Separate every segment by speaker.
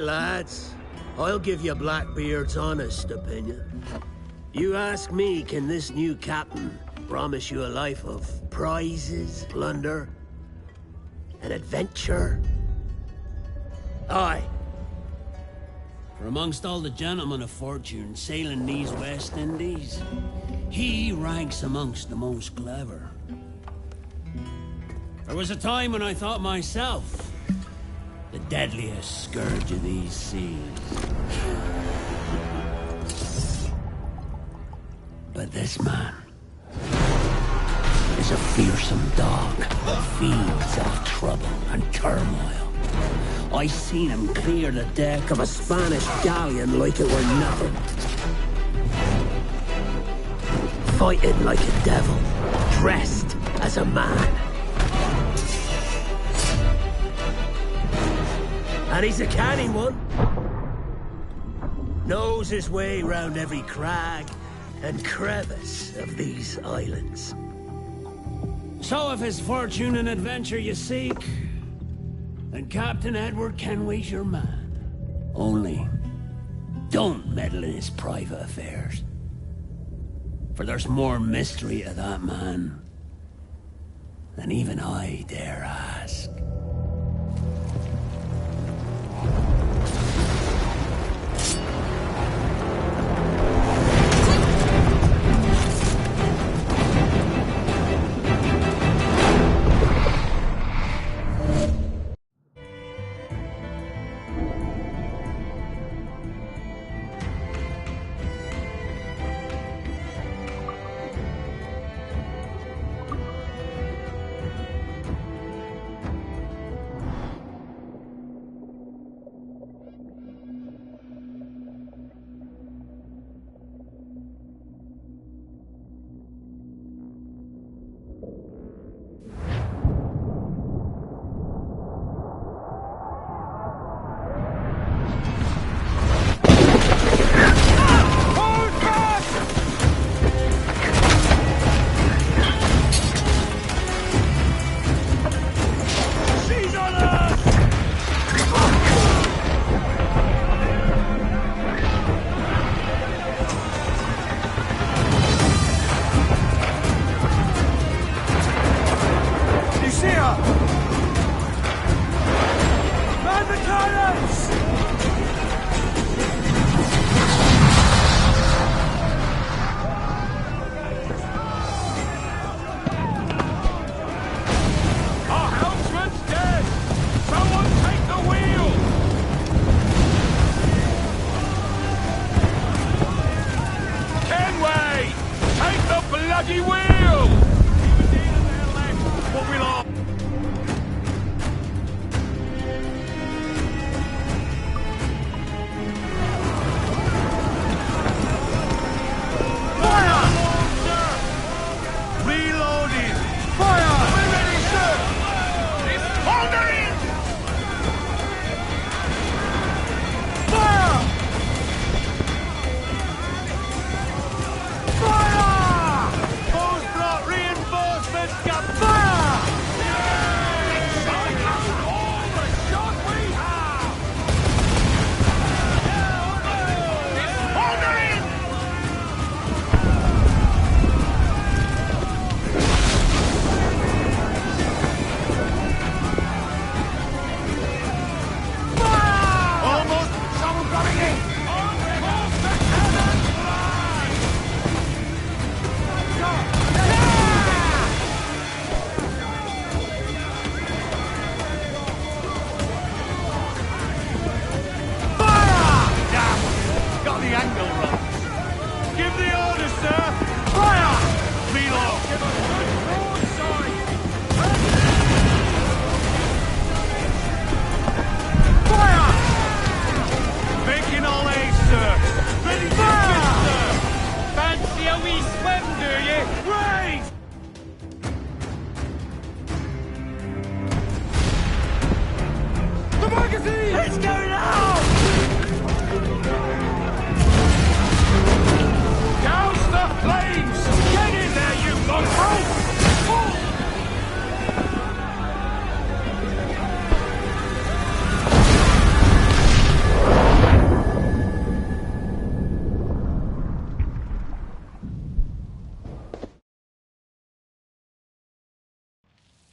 Speaker 1: Lads, I'll give you Blackbeard's honest opinion. You ask me, can this new captain promise you a life of prizes, plunder, and adventure? Aye.
Speaker 2: For amongst all the gentlemen of fortune sailing these West Indies, he ranks amongst the most clever. There was a time when I thought myself the deadliest scourge of these seas. But this man is a fearsome dog that feeds off trouble and turmoil. I seen him clear the deck of a Spanish galleon like it were nothing. Fighting like a devil, dressed as a man. And he's a canny one. Knows his way round every crag and crevice of these islands. So if it's fortune and adventure you seek, then Captain Edward Kenway's your man. Only, don't meddle in his private affairs. For there's more mystery to that man than even I dare ask.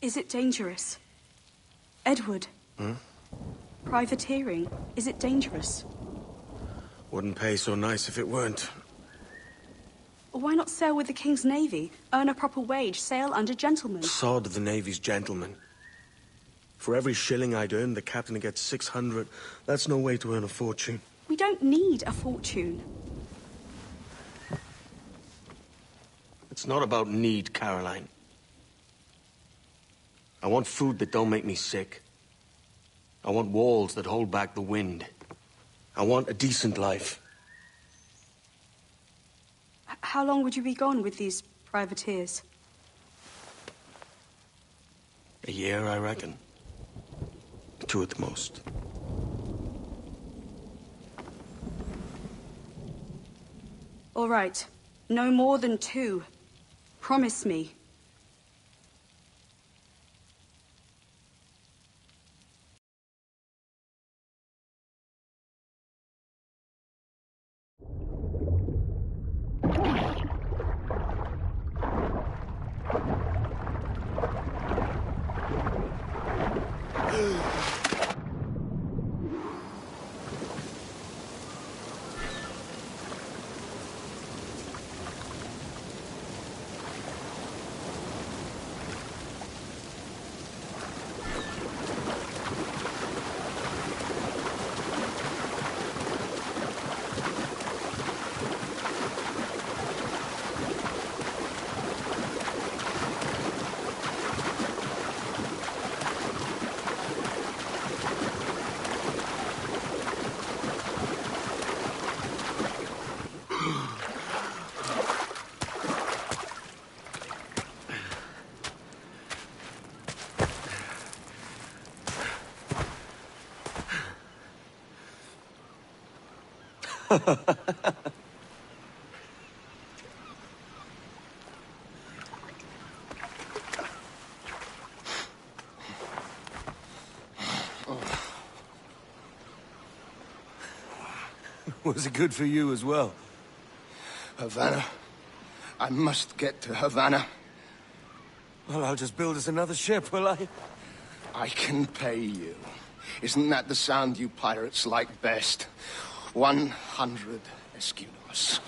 Speaker 3: Is it dangerous? Edward?
Speaker 4: Hmm?
Speaker 3: Privateering, is it dangerous?
Speaker 4: Wouldn't pay so nice if it weren't.
Speaker 3: Why not sail with the King's Navy? Earn a proper wage, sail under gentlemen.
Speaker 4: Sod the Navy's gentlemen. For every shilling I'd earn, the captain gets 600. That's no way to earn a fortune.
Speaker 3: We don't need a fortune.
Speaker 4: It's not about need, Caroline. I want food that don't make me sick. I want walls that hold back the wind. I want a decent life.
Speaker 3: How long would you be gone with these privateers?
Speaker 4: A year, I reckon. 2 at the most.
Speaker 3: All right. No more than 2. Promise me.
Speaker 4: Was it good for you as well?
Speaker 5: Havana. I must get to Havana.
Speaker 4: Well, I'll just build us another ship, will I?
Speaker 5: I can pay you. Isn't that the sound you pirates like best? 100 escudos.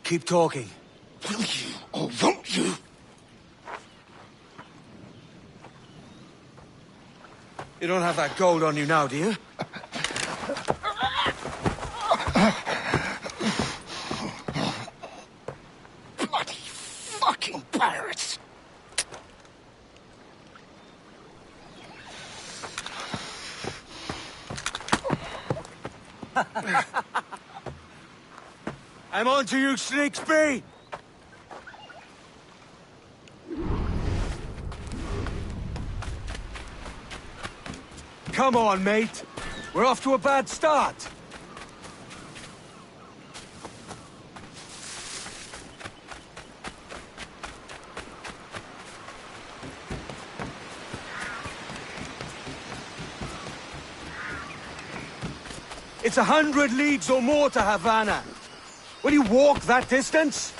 Speaker 4: Keep talking.
Speaker 5: Will you or won't you?
Speaker 4: You don't have that gold on you now, do you?
Speaker 5: Bloody fucking pirates!
Speaker 4: I'm on to you, Snakesby! Come on, mate. We're off to a bad start. It's 100 leagues or more to Havana. Will you walk that distance?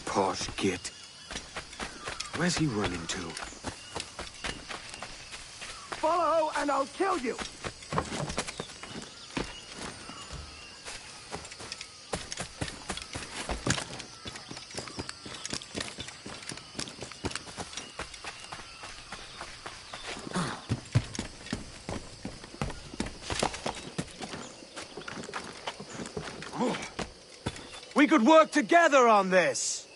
Speaker 4: Posh git. Where's he running to?
Speaker 5: Follow and I'll kill you!
Speaker 6: We could work together on this!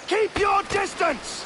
Speaker 5: Keep your distance!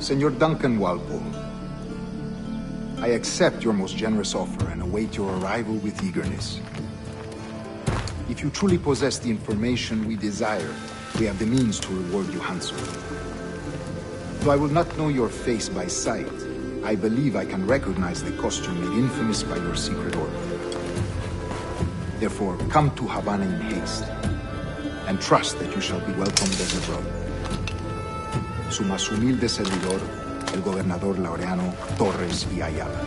Speaker 7: Senor Duncan Walpole, I accept your most generous offer and await your arrival with eagerness. If you truly possess the information we desire, we have the means to reward you handsomely. Though I will not know your face by sight, I believe I can recognize the costume made infamous by your secret order. Therefore, come to Havana in haste, and trust that you shall be welcomed as a brother. Su más humilde servidor, el gobernador Laureano Torres y Ayala.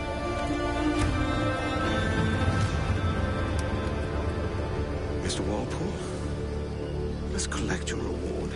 Speaker 4: Mr. Walpole, let's collect your reward.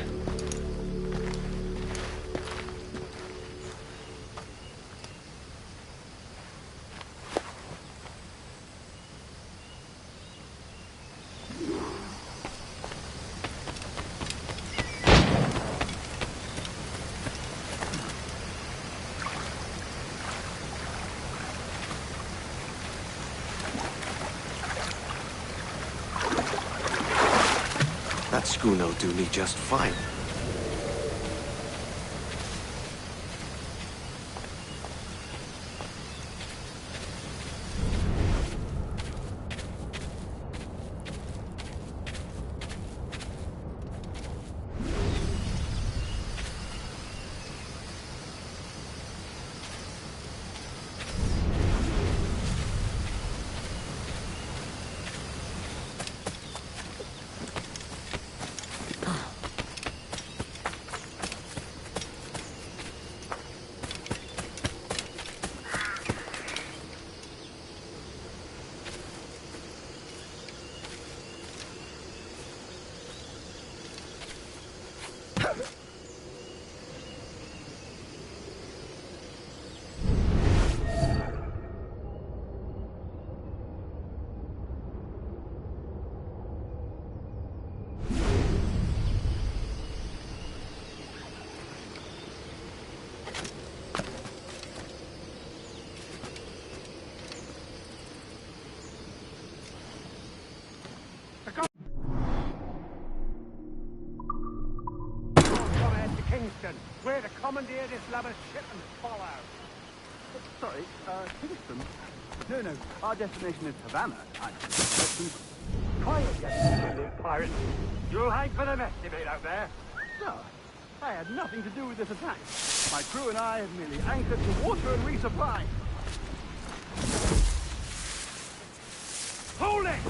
Speaker 4: That schooner'll do me just fine.
Speaker 8: clear this lavish ship and follow. Sorry, Kingston? No, our destination is Havana. Quiet, you pirate. You'll hang for the mess you made out there. Sir, I had nothing to do with this attack. My crew and I have merely anchored to water and resupply. Hold it!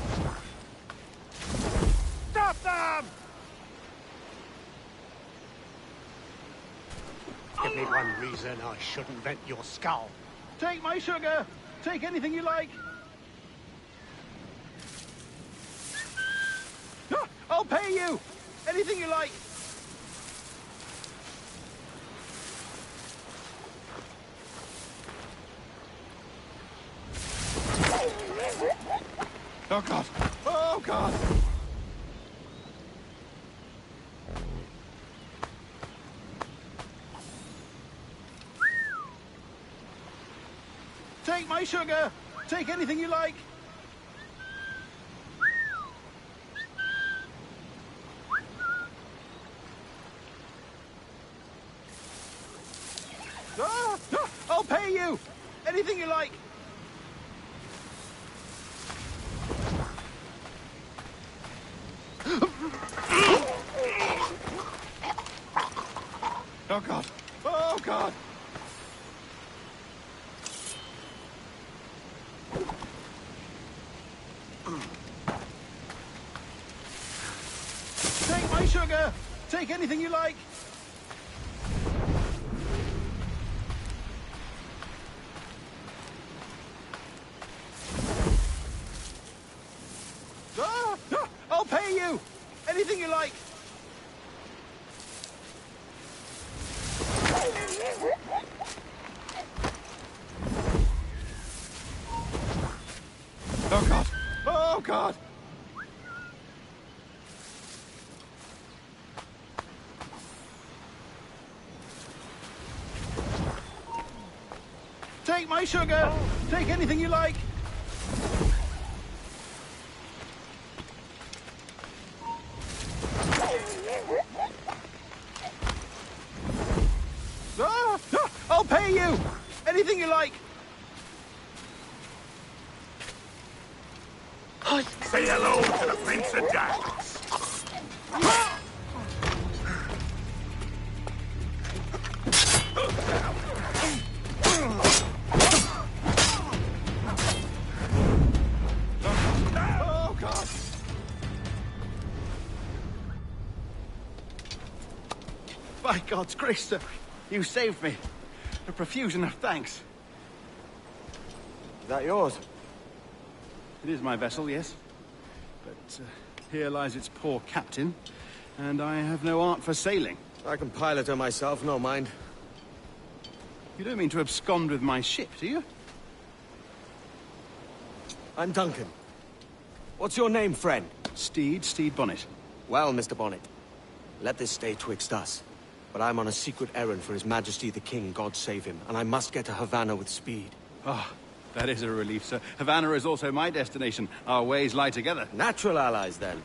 Speaker 8: Stop them!
Speaker 9: Give me one reason I shouldn't vent your skull.
Speaker 8: Take my sugar! Take anything you like! I'll pay you! Anything you like! Oh, God! Oh, God! Take my sugar! Take anything you like! I'll pay you! Anything you like! Oh, God! Oh, God! Take my sugar! Take anything you like! I'll pay you! Anything you like! Oh, God! Oh, God! Take my sugar! Take anything you like! I'll pay you! Anything you like!
Speaker 9: Say hello to the Prince of Darkness.
Speaker 8: Oh, God! By God's grace, sir, you saved me. A profusion of thanks.
Speaker 4: Is that yours?
Speaker 8: It is my vessel, yes. But here lies its poor captain, and I have no art for sailing.
Speaker 4: I can pilot her myself, no mind.
Speaker 8: You don't mean to abscond with my ship, do you?
Speaker 4: I'm Duncan. What's your name, friend?
Speaker 8: Stede Bonnet.
Speaker 4: Well, Mr. Bonnet, let this stay twixt us. But I'm on a secret errand for His Majesty the King, God save him, and I must get to Havana with speed.
Speaker 8: Ah, that is a relief, sir. Havana is also my destination. Our ways lie together.
Speaker 4: Natural allies, then.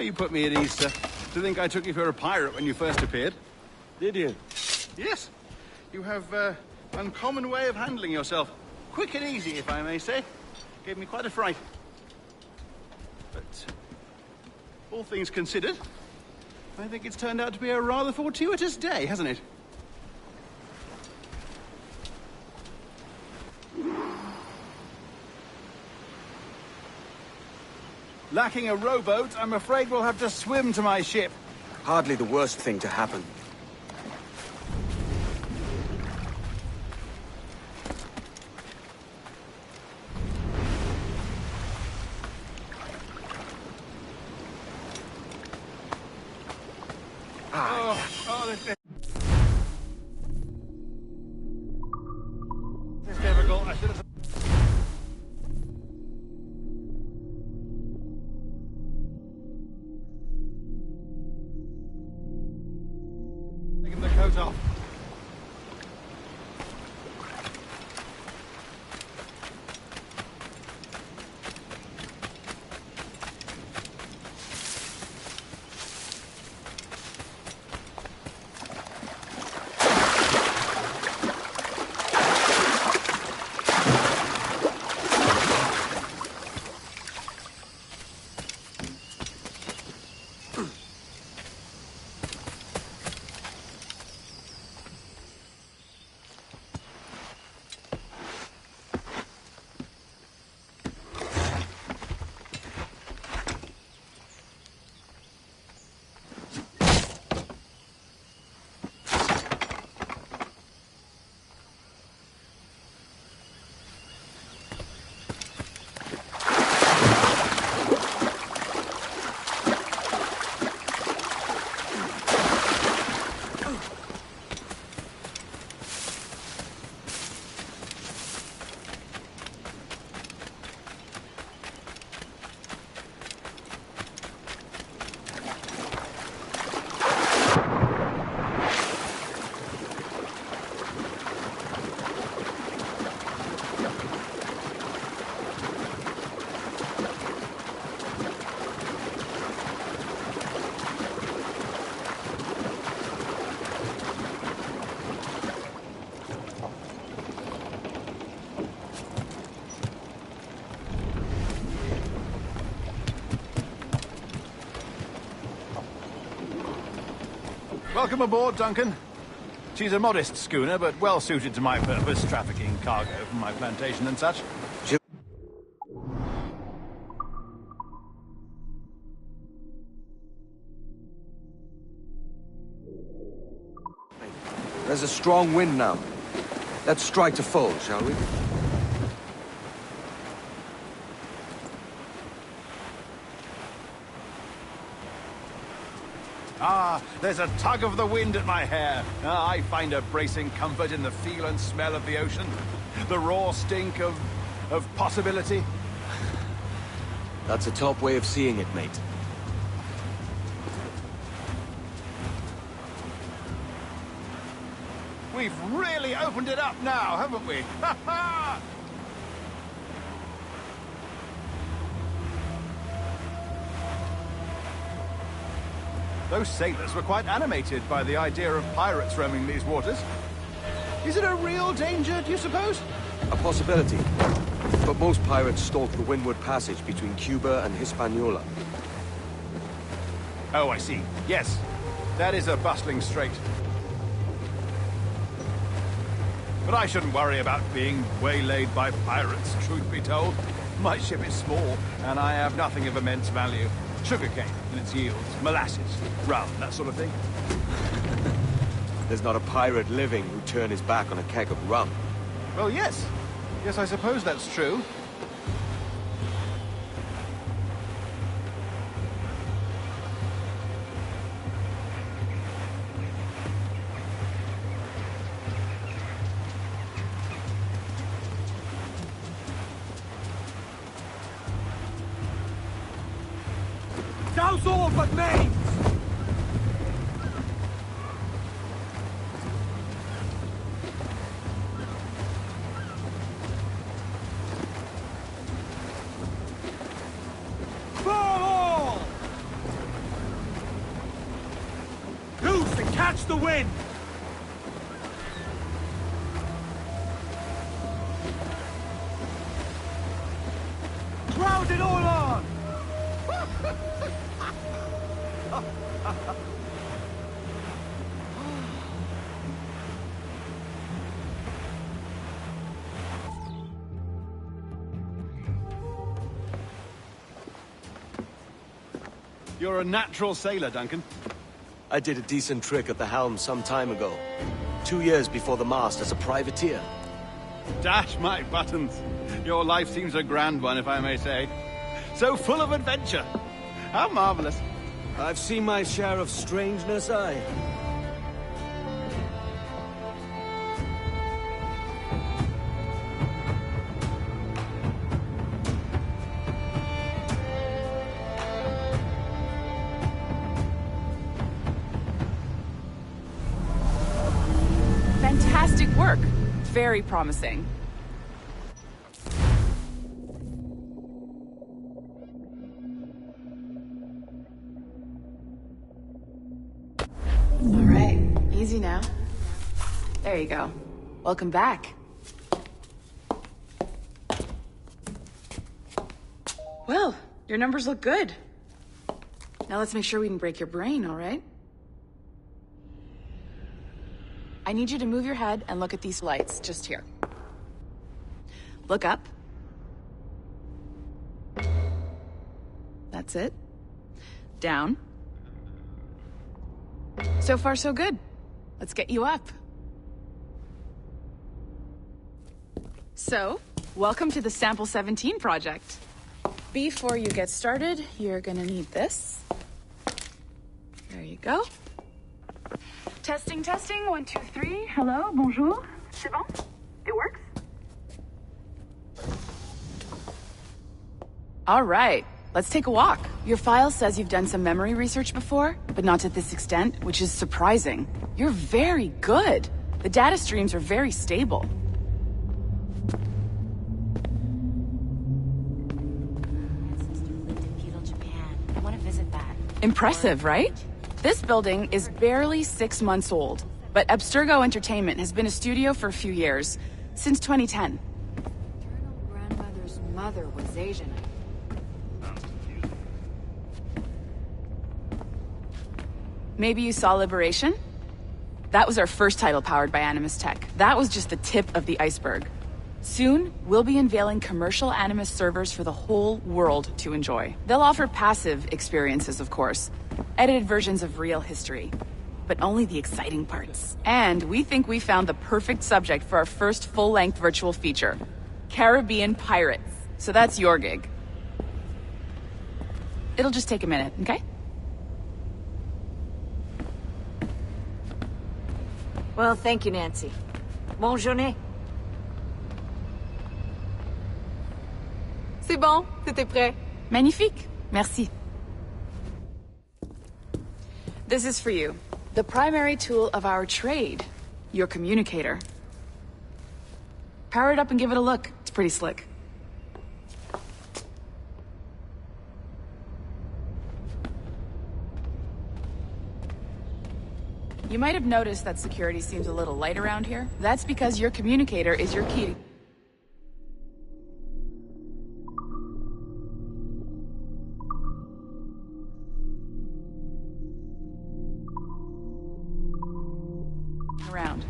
Speaker 8: You put me at ease, sir. To think I took you for a pirate when you first appeared.
Speaker 4: Did you?
Speaker 8: Yes. You have uncommon way of handling yourself. Quick and easy, if I may say. Gave me quite a fright. But all things considered, I think it's turned out to be a rather fortuitous day, hasn't it? Lacking a rowboat, I'm afraid we'll have to swim to my ship.
Speaker 4: Hardly the worst thing to happen.
Speaker 8: This is difficult. I should have... taken the coat off. Welcome aboard, Duncan. She's a modest schooner, but well suited to my purpose, trafficking cargo from my plantation and such.
Speaker 4: There's a strong wind now. Let's strike to full, shall we?
Speaker 8: Ah, there's a tug of the wind at my hair. I find a bracing comfort in the feel and smell of the ocean. The raw stink of possibility.
Speaker 4: That's a top way of seeing it, mate.
Speaker 8: We've really opened it up now, haven't we? Ha ha! Those sailors were quite animated by the idea of pirates roaming these waters. Is it a real danger, do you suppose?
Speaker 4: A possibility. But most pirates stalk the windward passage between Cuba and Hispaniola.
Speaker 8: Oh, I see. Yes. That is a bustling strait. But I shouldn't worry about being waylaid by pirates, truth be told. My ship is small, and I have nothing of immense value. Sugarcane and its yields, molasses, rum, that sort of thing.
Speaker 4: There's not a pirate living who'd turn his back on a keg of rum.
Speaker 8: Well, yes. Yes, I suppose that's true.
Speaker 6: Douse all but mains! Fall all! Loose and catch the wind! Crowd it all on!
Speaker 8: You're a natural sailor, Duncan.
Speaker 4: I did a decent trick at the helm some time ago. 2 years before the mast as a privateer.
Speaker 8: Dash my buttons. Your life seems a grand one, if I may say. So full of adventure. How marvelous.
Speaker 4: I've seen my share of strangeness, aye.
Speaker 10: Fantastic work. Very promising. All right, easy now. There you go. Welcome back. Well, your numbers look good. Now let's make sure we can break your brain, all right? I need you to move your head and look at these lights, just here. Look up. That's it. Down. So far, so good. Let's get you up. So, welcome to the Sample 17 project. Before you get started, you're gonna need this. There you go. Testing, testing, 1, 2, 3. Hello, bonjour. C'est bon? It works? All right, let's take a walk. Your file says you've done some memory research before, but not to this extent, which is surprising. You're very good. The data streams are very stable.
Speaker 11: I want to visit that.
Speaker 10: Impressive, right? This building is barely 6 months old, but Abstergo Entertainment has been a studio for a few years, since 2010.
Speaker 11: Maternal grandmother's mother was Asian.
Speaker 10: Maybe you saw Liberation? That was our first title powered by Animus Tech. That was just the tip of the iceberg. Soon, we'll be unveiling commercial Animus servers for the whole world to enjoy. They'll offer passive experiences, of course. Edited versions of real history. But only the exciting parts. And we think we found the perfect subject for our first full-length virtual feature. Caribbean pirates. So that's your gig. It'll just take a minute, okay?
Speaker 11: Well, thank you, Nancy. Bonne journée.
Speaker 10: C'est bon, c'était prêt. Magnifique. Merci. This is for you. The primary tool of our trade. Your communicator. Power it up and give it a look. It's pretty slick. You might have noticed that security seems a little light around here. That's because your communicator is your key. Around.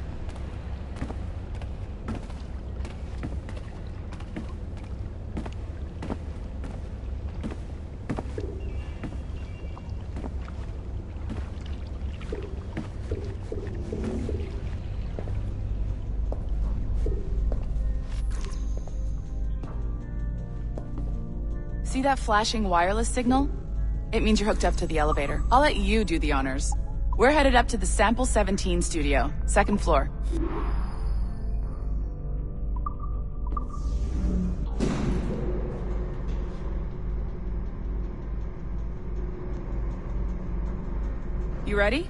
Speaker 10: See that flashing wireless signal? It means you're hooked up to the elevator. I'll let you do the honors. We're headed up to the Sample 17 studio, 2nd floor. You ready?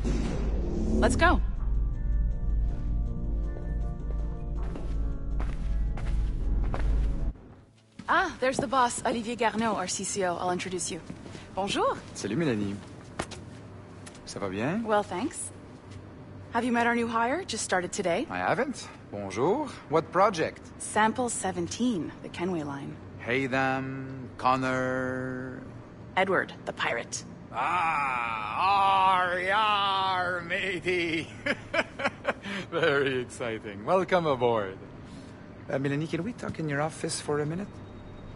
Speaker 10: Let's go. Ah, there's the boss, Olivier Garneau, our CCO. I'll introduce you. Bonjour.
Speaker 12: Salut, Mélanie. Ça va bien?
Speaker 10: Well, thanks. Have you met our new hire? Just started today.
Speaker 12: I haven't. Bonjour. What project?
Speaker 10: Sample 17, the Kenway line.
Speaker 12: Haytham, Connor...
Speaker 10: Edward, the pirate.
Speaker 12: Ah, yar, matey. Very exciting. Welcome aboard. Mélanie, can we talk in your office for a minute?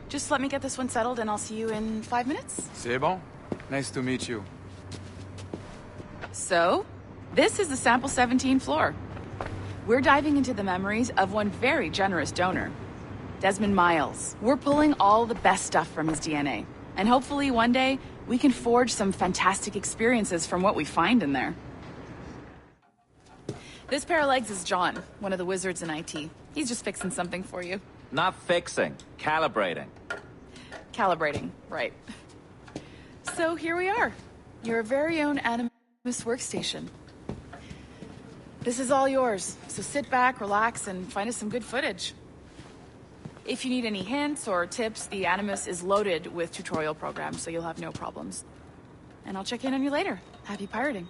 Speaker 10: Just let me get this one settled and I'll see you in 5 minutes.
Speaker 12: C'est bon. Nice to meet you.
Speaker 10: So, this is the Sample 17 floor. We're diving into the memories of one very generous donor, Desmond Miles. We're pulling all the best stuff from his DNA. And hopefully one day, we can forge some fantastic experiences from what we find in there. This pair of legs is John, one of the wizards in IT. He's just fixing something for you.
Speaker 13: Not fixing, calibrating.
Speaker 10: Calibrating, right. So here we are, your very own Animus workstation. This is all yours, so sit back, relax, and find us some good footage. If you need any hints or tips, the Animus is loaded with tutorial programs, so you'll have no problems. And I'll check in on you later. Happy pirating.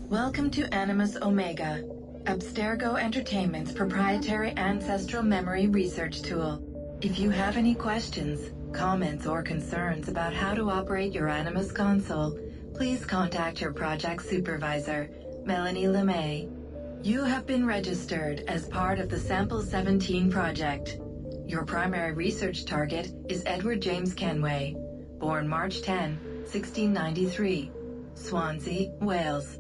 Speaker 14: Welcome to Animus Omega. Abstergo Entertainment's proprietary ancestral memory research tool. If you have any questions, comments, or concerns about how to operate your Animus console, please contact your project supervisor, Melanie LeMay. You have been registered as part of the Sample 17 project. Your primary research target is Edward James Kenway, born March 10, 1693, Swansea, Wales.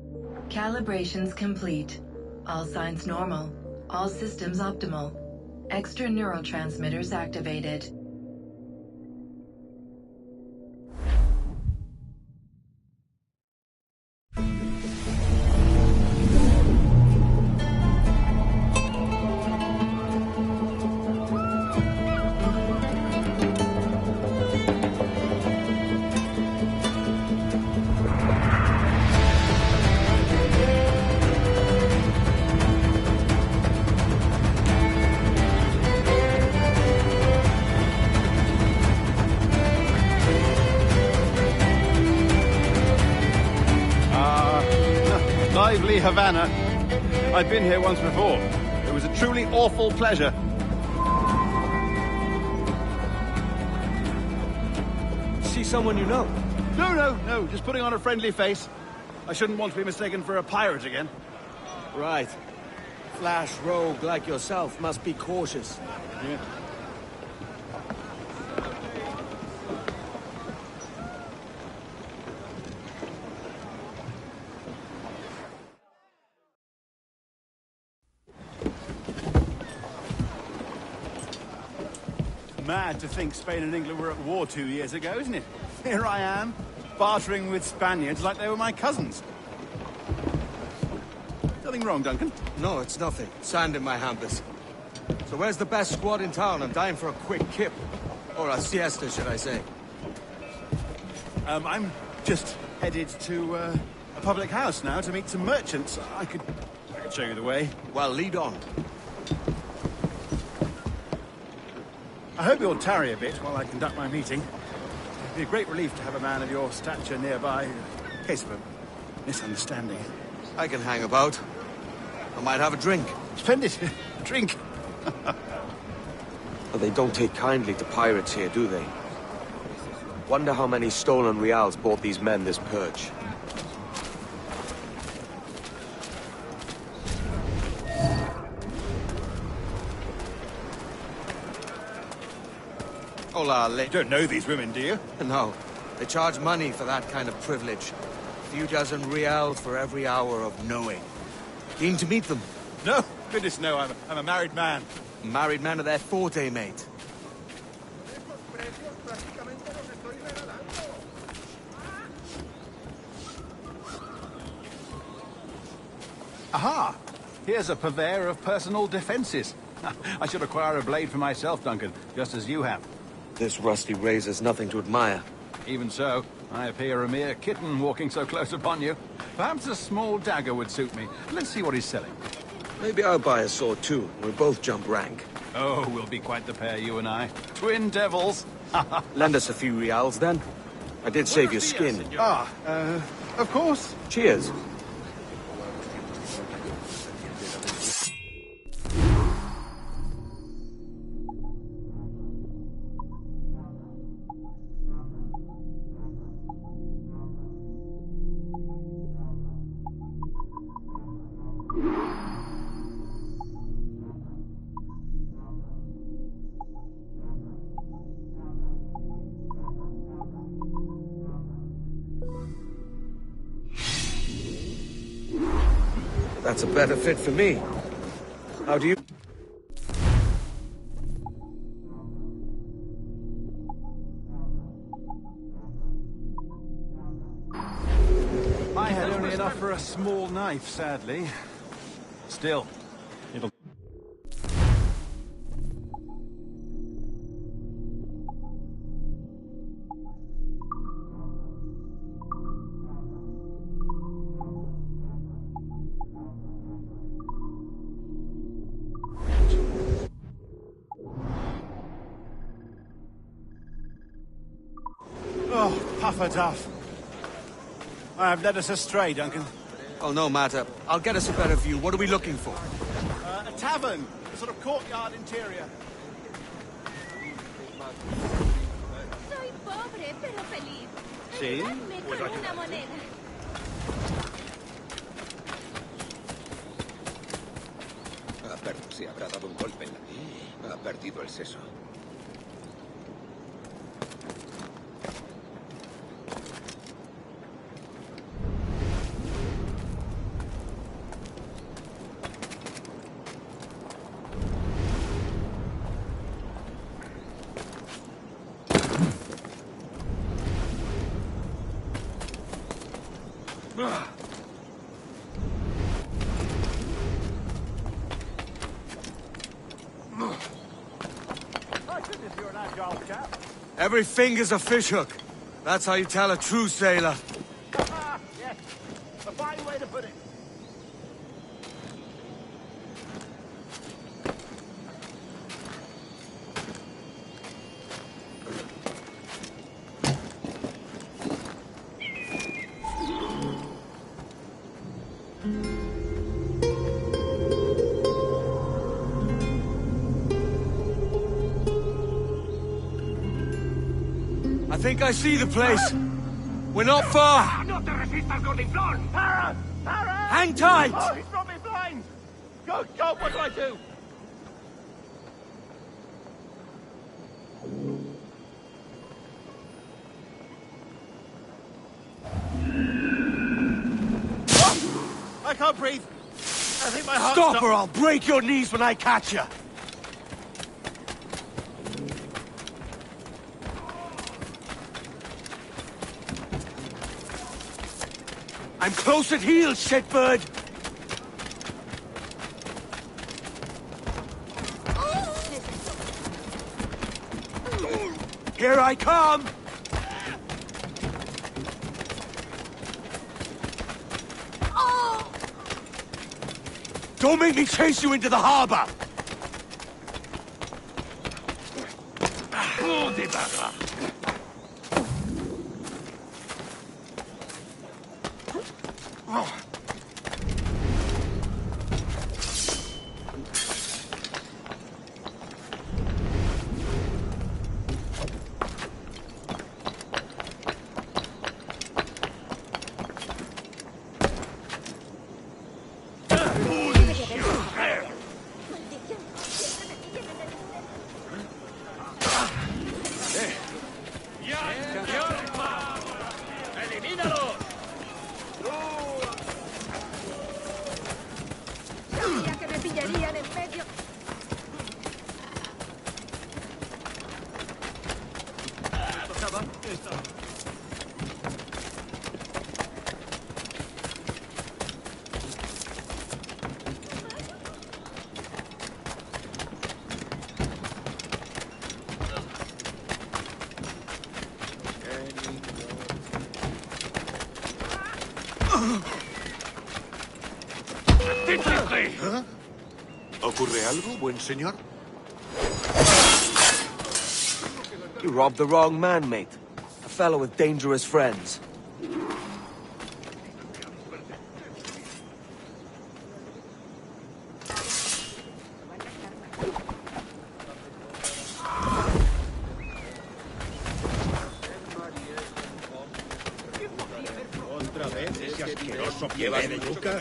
Speaker 14: Calibrations complete. All signs normal. All systems optimal. Extra neurotransmitters activated.
Speaker 8: Lively Havana. I've been here once before. It was a truly awful pleasure.
Speaker 4: See someone you know?
Speaker 8: No. Just putting on a friendly face. I shouldn't want to be mistaken for a pirate again.
Speaker 4: Right. Flash rogue like yourself must be cautious.
Speaker 8: Yeah. Mad to think Spain and England were at war 2 years ago, isn't it? Here I am, bartering with Spaniards like they were my cousins. Nothing wrong, Duncan?
Speaker 4: No, it's nothing. Sand in my hampers. So where's the best squad in town? I'm dying for a quick kip. Or a siesta, should I say.
Speaker 8: I'm just headed to a public house now to meet some merchants. I could show you the way.
Speaker 4: Well, lead on.
Speaker 8: I hope you'll tarry a bit while I conduct my meeting. It'd be a great relief to have a man of your stature nearby in case of a misunderstanding.
Speaker 4: I can hang about. I might have a drink.
Speaker 8: Splendid. Drink.
Speaker 4: But they don't take kindly to pirates here, do they? Wonder how many stolen reals bought these men this perch. Hola,
Speaker 8: You don't know these women, do you?
Speaker 4: No. They charge money for that kind of privilege. A few dozen reals for every hour of knowing. Keen to meet them?
Speaker 8: No. Goodness, no. I'm a married man.
Speaker 4: Married man of their forte, mate.
Speaker 8: Aha! Here's a purveyor of personal defenses. I should acquire a blade for myself, Duncan, just as you have.
Speaker 4: This rusty razor's nothing to admire.
Speaker 8: Even so, I appear a mere kitten walking so close upon you. Perhaps a small dagger would suit me. Let's see what he's selling.
Speaker 4: Maybe I'll buy a sword too. We'll both jump rank.
Speaker 8: Oh, we'll be quite the pair, you and I. Twin devils.
Speaker 4: Lend us a few reals, then. I did save your skin.
Speaker 8: Of course.
Speaker 4: Cheers. That's a better fit for me. How do you...
Speaker 8: I had only enough for a small knife, sadly. Still, it'll... Oh, Puffer Duff. I have led us astray, Duncan.
Speaker 4: Oh, no matter. I'll get us a better view. What are we looking for?
Speaker 8: A tavern. A sort of courtyard interior.
Speaker 15: Soy pobre, pero feliz.
Speaker 8: Sí?
Speaker 15: Ayudadme
Speaker 8: Pues
Speaker 15: con
Speaker 8: aquí.
Speaker 15: una moneda.
Speaker 16: Se habrá dado un golpe en la... Ha perdido el seso.
Speaker 4: Every finger's a fishhook. That's how you tell a true sailor.
Speaker 8: Yes. A fine way to put it.
Speaker 4: I think I see the place. We're not far.
Speaker 6: ¡No te resistas, gordinflón!
Speaker 8: Para! Para!
Speaker 4: Hang tight!
Speaker 8: Oh, he's brought me blind! Go, go, what do I do? Oh, I can't breathe. I think my heart's
Speaker 4: Stop or I'll break your knees when I catch you. I'm close at heel, shitbird! Here I come! Don't make me chase you into the harbor!
Speaker 15: Sabía que me pillarían en medio.
Speaker 16: ¿Ah? ¿Ocurre algo, buen señor?
Speaker 4: You robbed the wrong man, mate. A fellow with dangerous friends.
Speaker 16: ¿Otra vez ese asqueroso pie de yuca?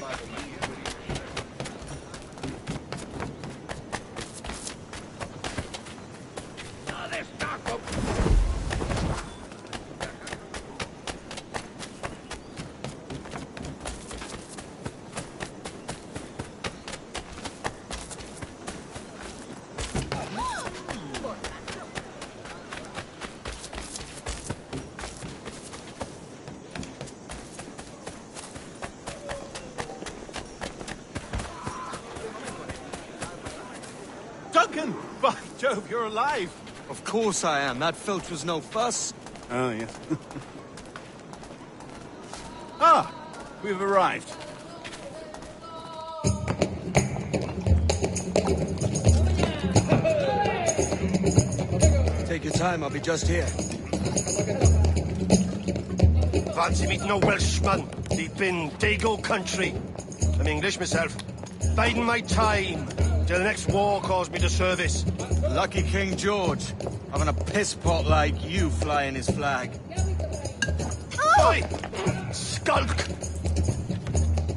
Speaker 8: Duncan! By Jove, you're alive!
Speaker 4: Of course I am. That filch was no fuss.
Speaker 8: Oh, yes. Ah! We've arrived.
Speaker 4: Take your time, I'll be just here.
Speaker 5: Fancy meeting a Welshman deep in Dago country. I'm English myself. Biding my time till the next war calls me to service.
Speaker 4: Lucky King George, having a piss pot like you flying his flag.
Speaker 5: Oi! Skulk!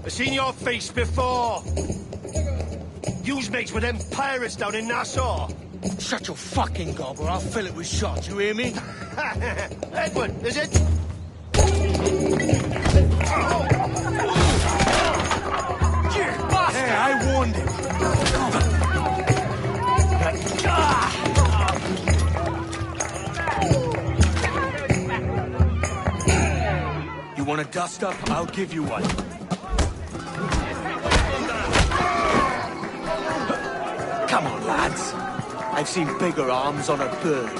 Speaker 5: I've seen your face before. You's mates with them pirates down in Nassau.
Speaker 4: Shut your fucking gob or I'll fill it with shot, you hear me?
Speaker 5: Edward, is it?
Speaker 4: Hey, I warned him. You want a dust-up? I'll give you one. Come on, lads. I've seen bigger arms on a bird.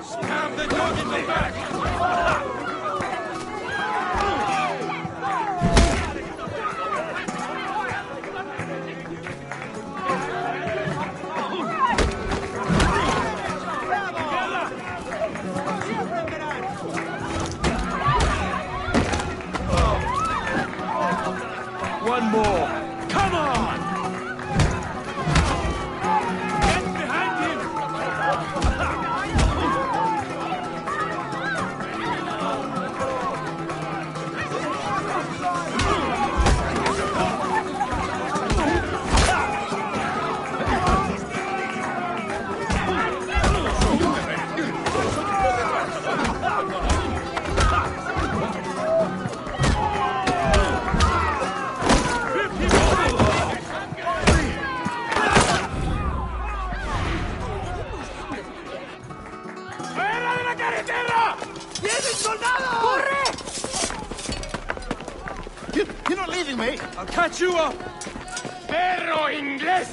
Speaker 17: Stab the dog in the back!
Speaker 4: One more. Come on!
Speaker 17: Get behind him! ¡Fuera de la carretera! ¡Vienen soldados! ¡Corre!
Speaker 5: You're not leaving me.
Speaker 4: I'll catch you up!
Speaker 17: ¡Perro inglés!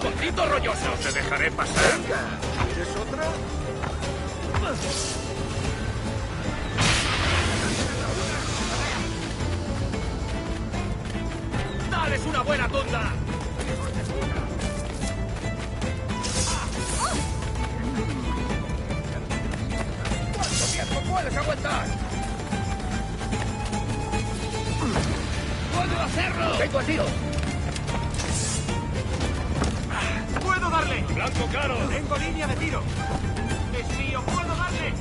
Speaker 17: ¡Maldito rolloso! ¡Te dejaré pasar!
Speaker 5: ¿Quieres otra?
Speaker 17: ¡Dales una buena tunda! ¿Cuánto tiempo puedes aguantar? ¡Puedo hacerlo! ¡Tengo el tiro! ¡Puedo darle! ¡Blanco claro! ¡Tengo línea de tiro! ¡Es mío! ¡Puedo darle!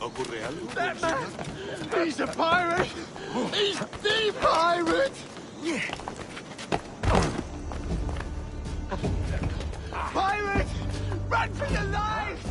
Speaker 16: ¿Ocurre algo?
Speaker 5: That man! He's a pirate! He's the pirate! Pirate! Run for your life!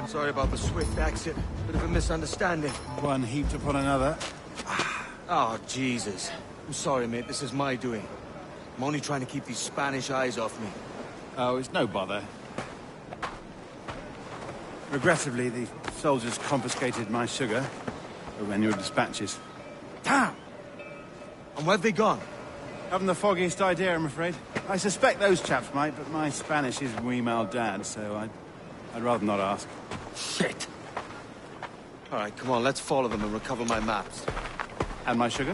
Speaker 4: Sorry about the swift exit. Bit of a misunderstanding.
Speaker 2: One heaped upon another.
Speaker 4: Oh, Jesus. I'm sorry, mate. This is my doing. I'm only trying to keep these Spanish eyes off me.
Speaker 2: Oh, it's no bother. Regrettably, the soldiers confiscated my sugar when your dispatches.
Speaker 4: Damn! And where've they gone?
Speaker 2: Haven't the foggiest idea, I'm afraid. I suspect those chaps might, but my Spanish is wee mal dad, so I'd rather not ask.
Speaker 4: Shit! Alright, come on, let's follow them and recover my maps.
Speaker 2: And my sugar?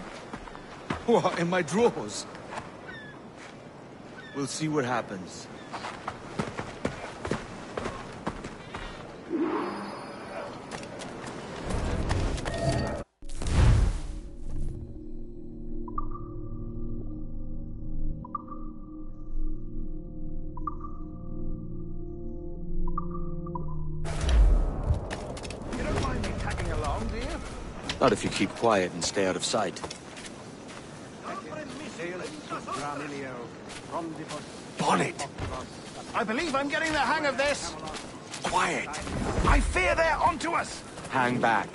Speaker 4: What, in my drawers? We'll see what happens. Not if you keep quiet and stay out of sight. Bonnet!
Speaker 17: I believe I'm getting the hang of this.
Speaker 4: Quiet!
Speaker 17: I fear they're onto us.
Speaker 4: Hang back.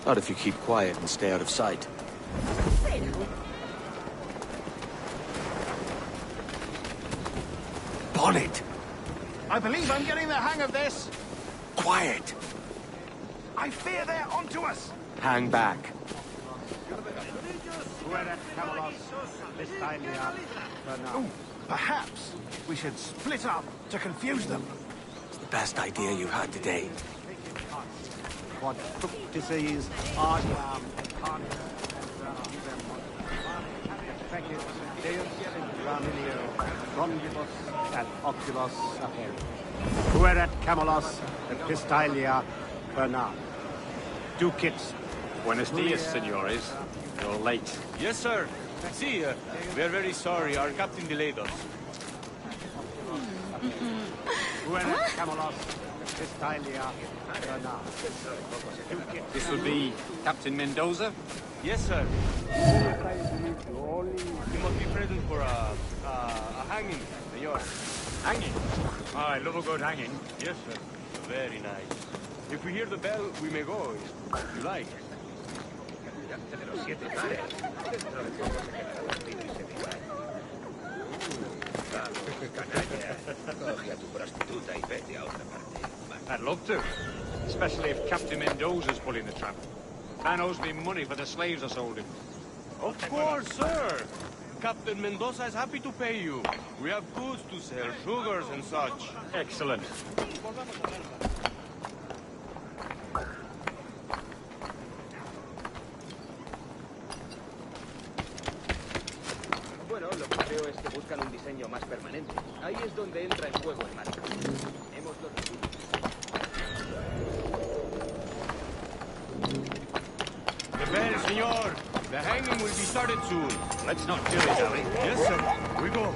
Speaker 4: Not if you keep quiet and stay out of sight. Bonnet!
Speaker 17: I believe I'm getting the hang of this.
Speaker 4: Quiet!
Speaker 17: I fear they're onto us.
Speaker 4: Hang back.
Speaker 17: Ooh, perhaps we should split up to confuse them.
Speaker 4: It's the best idea you've had today.
Speaker 9: Disease, and oculus aperi. Fuerat Camelos and Pistylia Bernard. Two kits.
Speaker 18: Buenos dias, senores. You're late.
Speaker 4: Yes, sir. See, we are very sorry. Our captain delayed us.
Speaker 9: Fuerat Camelos and Pistylia Bernard.
Speaker 18: This would be Captain Mendoza?
Speaker 4: Yes, sir. You must be present for a hanging, senor.
Speaker 18: Hanging? Oh, I love a good hanging.
Speaker 4: Yes, sir. Very nice. If we hear the bell, we may go, if you like.
Speaker 18: I'd love to. Especially if Captain Mendoza's pulling the trap. Man owes me money for the slaves I sold him.
Speaker 4: Of course, sir. Captain Mendoza is happy to pay you. We have goods to sell, sugars and such.
Speaker 18: Excellent.
Speaker 19: Bueno, lo que creo es que buscan un diseño más permanente. Ahí es donde entra en juego el marco. Hemos
Speaker 4: The bell, senor. The hanging will be started soon.
Speaker 18: Let's not do it, Ali.
Speaker 4: Yes, sir. We go.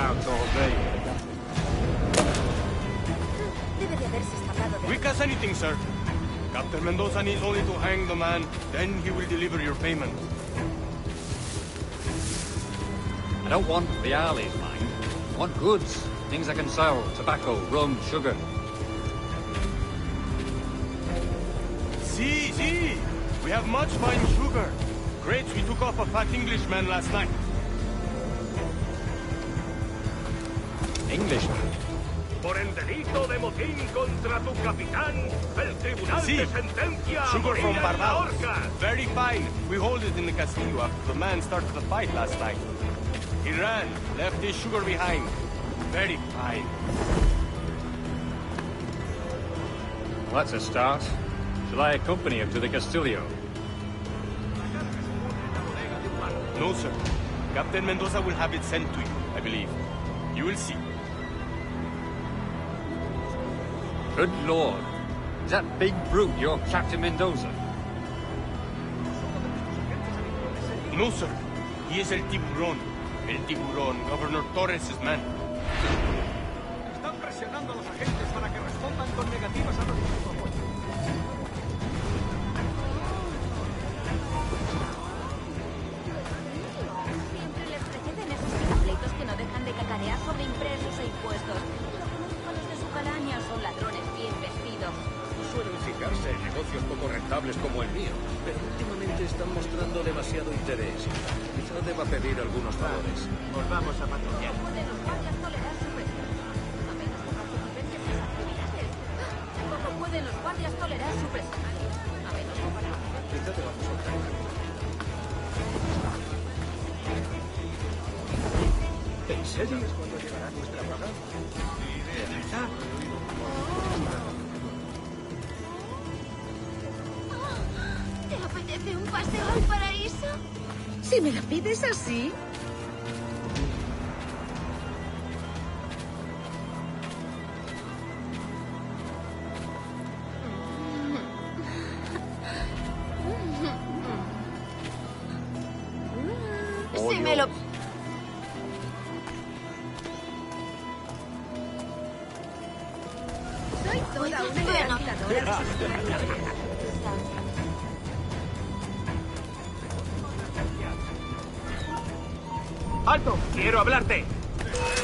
Speaker 18: about all day.
Speaker 15: Debe de haberse escapado de...
Speaker 4: Quick as anything, sir. Captain Mendoza needs only to hang the man, then he will deliver your payment.
Speaker 18: I don't want the alleys, mind. I want goods. Things I can sell. Tobacco, rum, sugar.
Speaker 4: See. We have much fine sugar. Crates we took off a fat Englishman last night.
Speaker 18: Englishman?
Speaker 6: Por el delito de motín contra tu capitán, el tribunal te sentencia a
Speaker 4: Sugar
Speaker 6: morir
Speaker 4: from
Speaker 6: en la
Speaker 4: Barbados.
Speaker 6: horca.
Speaker 4: Very fine. We hold it in the castillo after the man started the fight last night. He ran, left his sugar behind. Very fine.
Speaker 18: Well, that's a start. Shall I accompany him to the Castillo?
Speaker 4: No, sir. Captain Mendoza will have it sent to you, I believe. You will see.
Speaker 18: Good Lord. Is that big brute your Captain Mendoza?
Speaker 4: No, sir. He is El Tiburón. El Tiburón, Governor Torres' man.
Speaker 17: Están presionando a los agentes para que respondan con negativas a nuestros propuestas.
Speaker 15: Siempre les preceden esos pleitos que no dejan de cacarear sobre impresos e impuestos. Lo conozco a los de su calaña, son ladrones bien vestidos.
Speaker 16: Suelen fijarse en negocios poco rentables como el mío, pero últimamente están mostrando demasiado interés. Quizá deba pedir algunos favores.
Speaker 17: Volvamos a patrullar.
Speaker 15: ¿Cómo pueden los guardias tolerar su presión? A menos que participen en sus actividades. ¿Cómo pueden los guardias tolerar su presión? A menos que participen.
Speaker 16: Quizá debamos soltar.
Speaker 17: ¿En serio es cuando llegará nuestra paga? ¿De verdad?
Speaker 15: ¿Te apetece un paseo al paraíso?
Speaker 20: Si me lo pides así.
Speaker 15: Si me lo...
Speaker 20: Soy toda una encantadora.
Speaker 6: ¡Alto! ¡Quiero hablarte!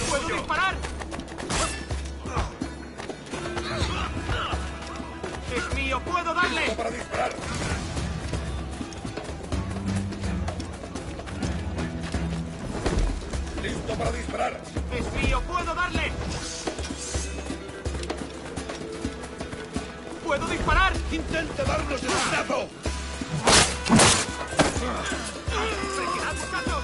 Speaker 6: ¿Puedo disparar? ¡Es mío! ¡Puedo darle!
Speaker 16: ¡Listo para disparar! ¡Listo para disparar!
Speaker 6: ¡Es mío! ¡Puedo darle! ¿Puedo disparar?
Speaker 16: ¡Intenta darnos el esnazo!
Speaker 6: ¡Retirad, muchachos!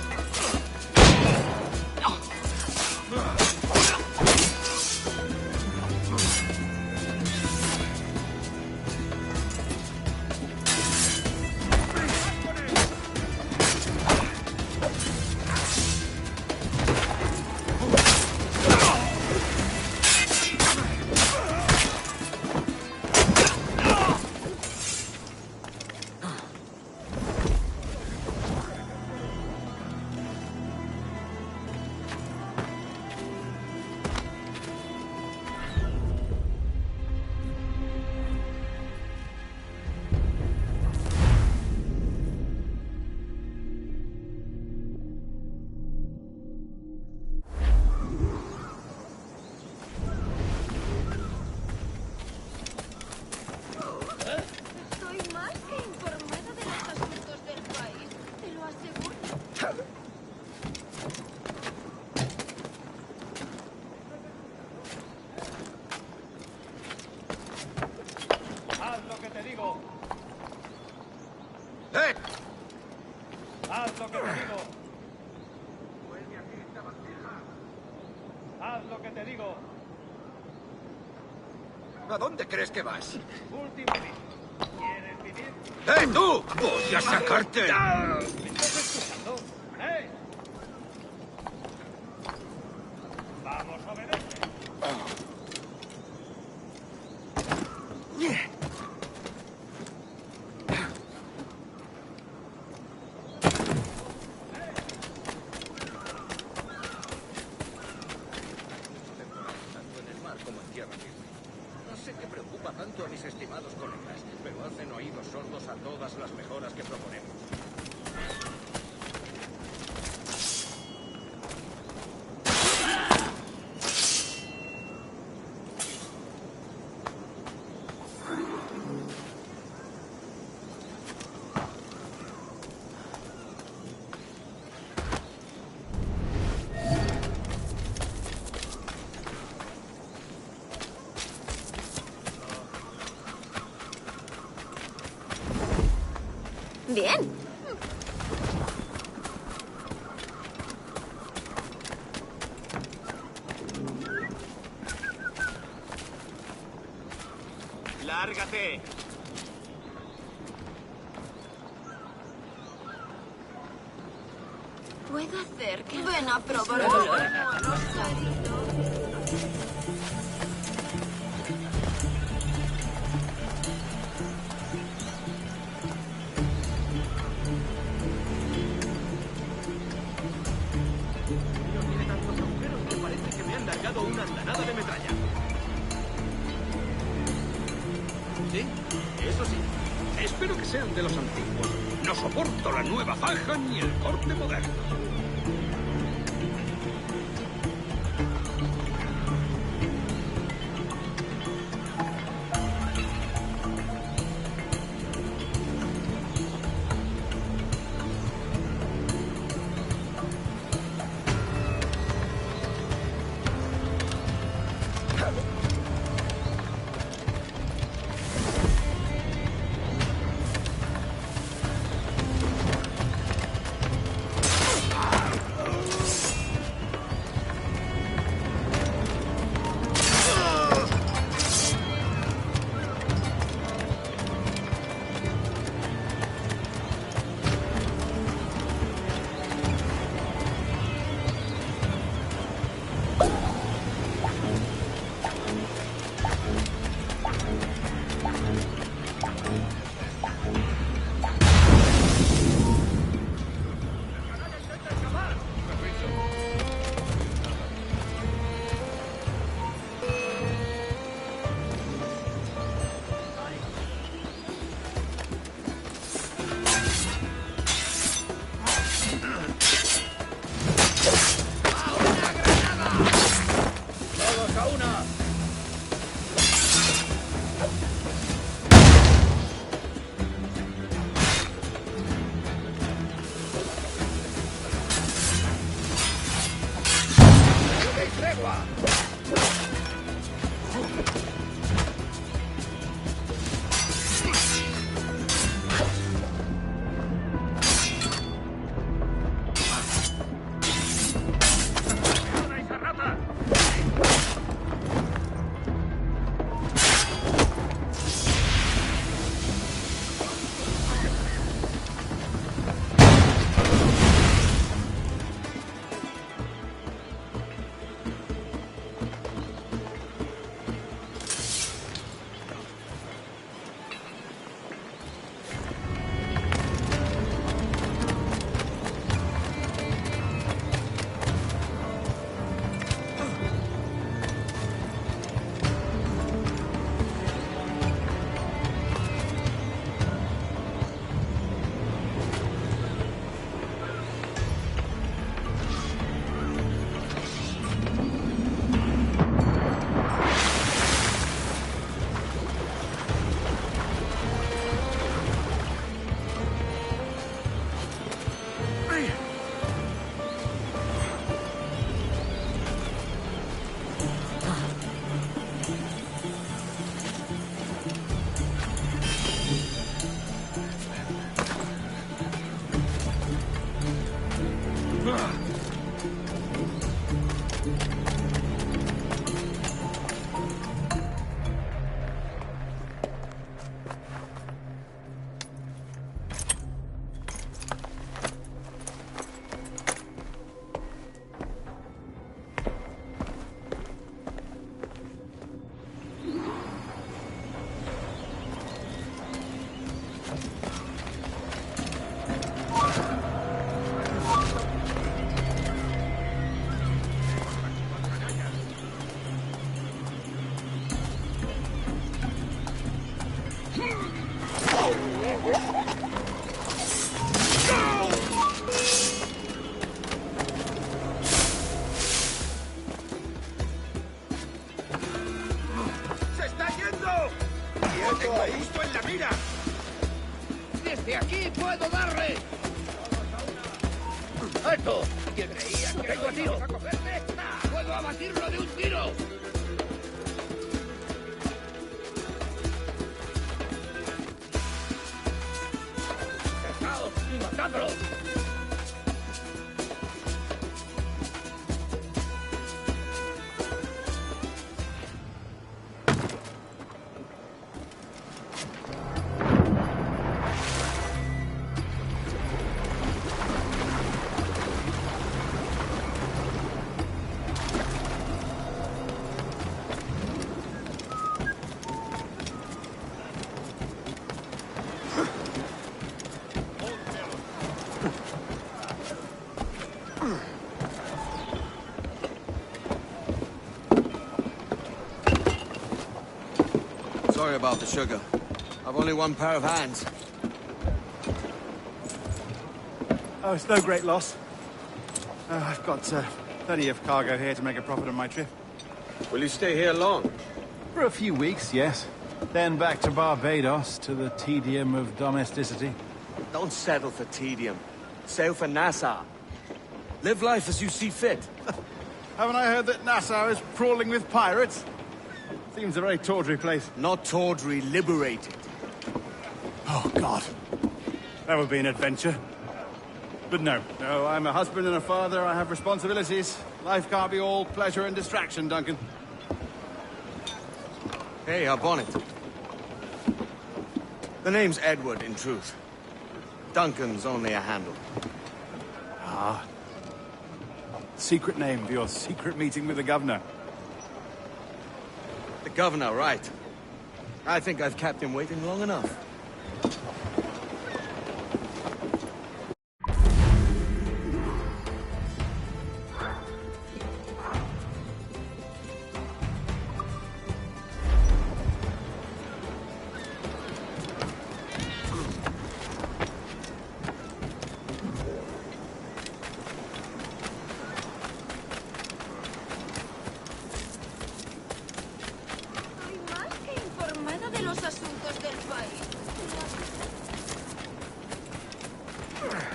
Speaker 15: Estoy más que informada de los asuntos del país. Te lo aseguro.
Speaker 17: Haz lo que te digo.
Speaker 16: ¡Eh!
Speaker 17: Haz lo que te digo. Vuelve aquí, esta bandeja. Haz lo que te digo.
Speaker 16: ¿A dónde crees que vas?
Speaker 17: Última vez. ¿Quieres vivir?
Speaker 16: ¡Eh, tú! ¡Voy a sacarte!
Speaker 17: ¿Me estás escuchando? ¡Eh! Vamos, obedece.
Speaker 16: días, estimados colegas, pero hacen oídos sordos a todas las mejoras que proponemos.
Speaker 20: Bien.
Speaker 4: ¡Lárgate!
Speaker 20: Puedo hacer que... Ven a probar.
Speaker 19: Tiene tantos agujeros que parece que me han largado una andanada de metralla.
Speaker 16: ¿Sí? Eso sí. Espero que sean de los antiguos. No soporto la nueva faja ni el corte moderno. muerto! ¿Quién creía que vengo a tiros a cogerme? ¡Puedo abatirlo de un tiro! ¡Cercaos y matadlo!
Speaker 4: Sorry about the sugar. I've only one pair of hands.
Speaker 8: Oh, it's no great loss. I've got plenty of cargo here to make a profit on my trip.
Speaker 4: Will you stay here long?
Speaker 8: For a few weeks, yes. Then back to Barbados, to the tedium of domesticity.
Speaker 4: Don't settle for tedium. Sail for Nassau. Live life as you see fit.
Speaker 8: Haven't I heard that Nassau is crawling with pirates? Seems a very tawdry place.
Speaker 4: Not tawdry, liberated.
Speaker 8: Oh, God. That would be an adventure. But no, I'm a husband and a father. I have responsibilities. Life can't be all pleasure and distraction, Duncan.
Speaker 4: Hey, our bonnet. The name's Edward, in truth. Duncan's only a handle.
Speaker 8: Ah. Secret name for your secret meeting with the governor.
Speaker 4: The governor, right. I think I've kept him waiting long enough.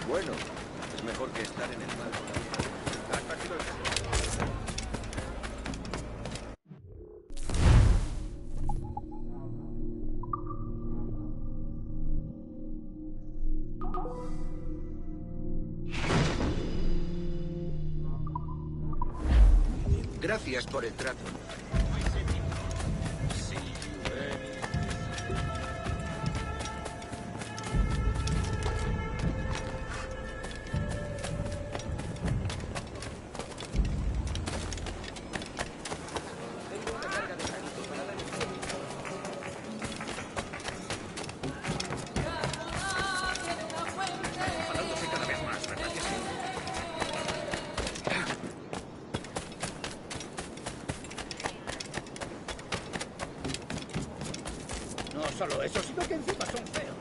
Speaker 16: Bueno, es mejor que estar en el mar. Gracias por el trato. No solo eso, sino que encima son feos.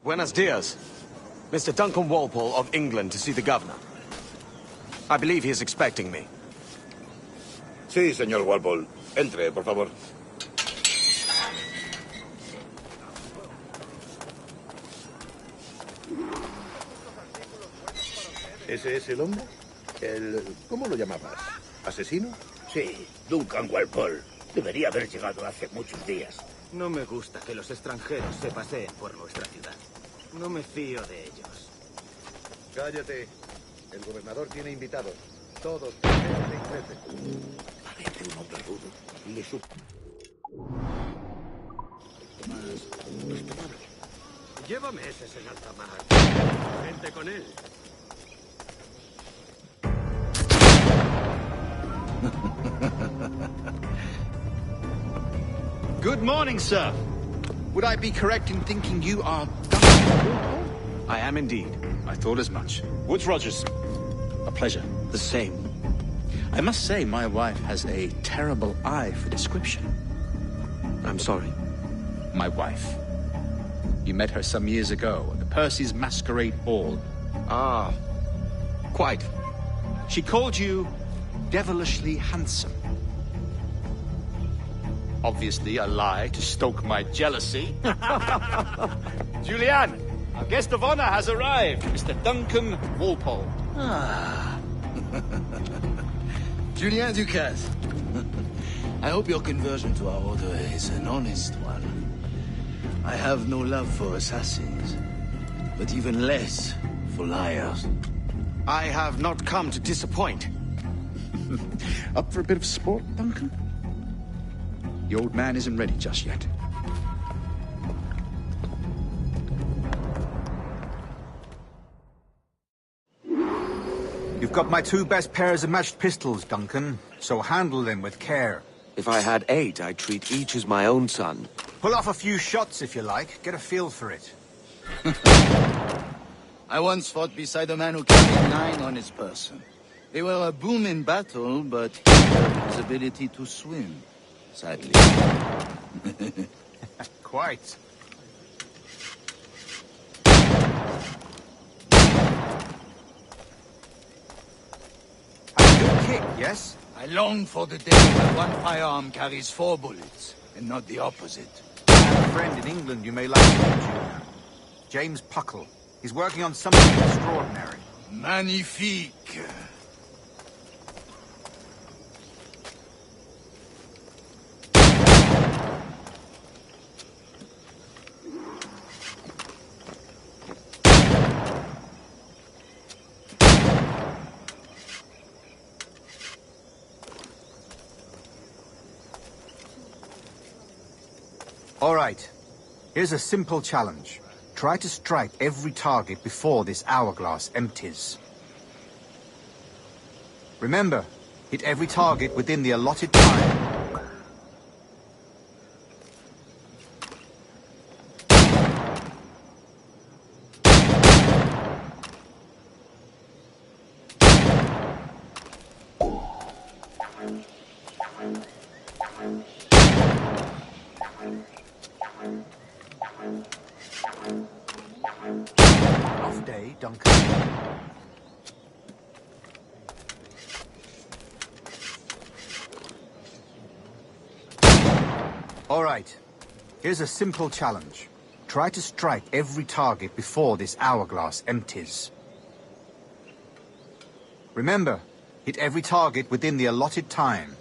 Speaker 4: Buenos dias. Mr. Duncan Walpole of England to see the governor. I believe he is expecting me.
Speaker 21: Sí, señor Walpole. Entre, por favor. ¿Ese es el hombre? ¿Cómo lo llamabas? ¿Asesino?
Speaker 16: Sí, Duncan Walpole. Debería haber llegado hace muchos días.
Speaker 19: No me gusta que los extranjeros se paseen por nuestra ciudad. No me fío de ellos.
Speaker 21: Cállate. El gobernador tiene invitados. Todos de inglés.
Speaker 16: Parece un hombre rudo. Le supo.
Speaker 19: Llévame ese en alta mar. Gente con él.
Speaker 12: Good morning, sir. Would I be correct in thinking you are Duncan?
Speaker 4: I am indeed.
Speaker 12: I thought as much. Woods Rogers. A pleasure.
Speaker 4: The same.
Speaker 12: I must say, my wife has a terrible eye for description.
Speaker 4: I'm sorry.
Speaker 12: My wife. You met her some years ago at the Percy's Masquerade Ball.
Speaker 4: Ah, quite.
Speaker 12: She called you
Speaker 1: devilishly handsome. Obviously a lie to stoke my jealousy. Julianne, our guest of honor has arrived, Mr. Duncan Walpole.
Speaker 22: Ah. Julien Ducasse. I hope your conversion to our order is an honest one. I have no love for assassins, but even less for liars.
Speaker 4: I have not come to disappoint.
Speaker 1: Up for a bit of sport, Duncan? The old man isn't ready just yet.
Speaker 23: You've got my 2 best pairs of matched pistols, Duncan, so handle them with care.
Speaker 4: If I had 8, I'd treat each as my own son.
Speaker 23: Pull off a few shots if you like. Get a feel for it.
Speaker 22: I once fought beside a man who carried 9 on his person. They were a boom in battle, but he his ability to swim, sadly.
Speaker 23: Quite. A good kick, yes?
Speaker 22: I long for the day when one firearm carries 4 bullets, and not the opposite.
Speaker 23: I have a friend in England you may like to meet, Julian. James Puckle. He's working on something extraordinary.
Speaker 22: Magnifique.
Speaker 23: All right. Here's a simple challenge. Try to strike every target before this hourglass empties. Remember, hit every target within the allotted time. Off day, Duncan. All right. Here's a simple challenge. Try to strike every target before this hourglass empties. Remember, hit every target within the allotted time.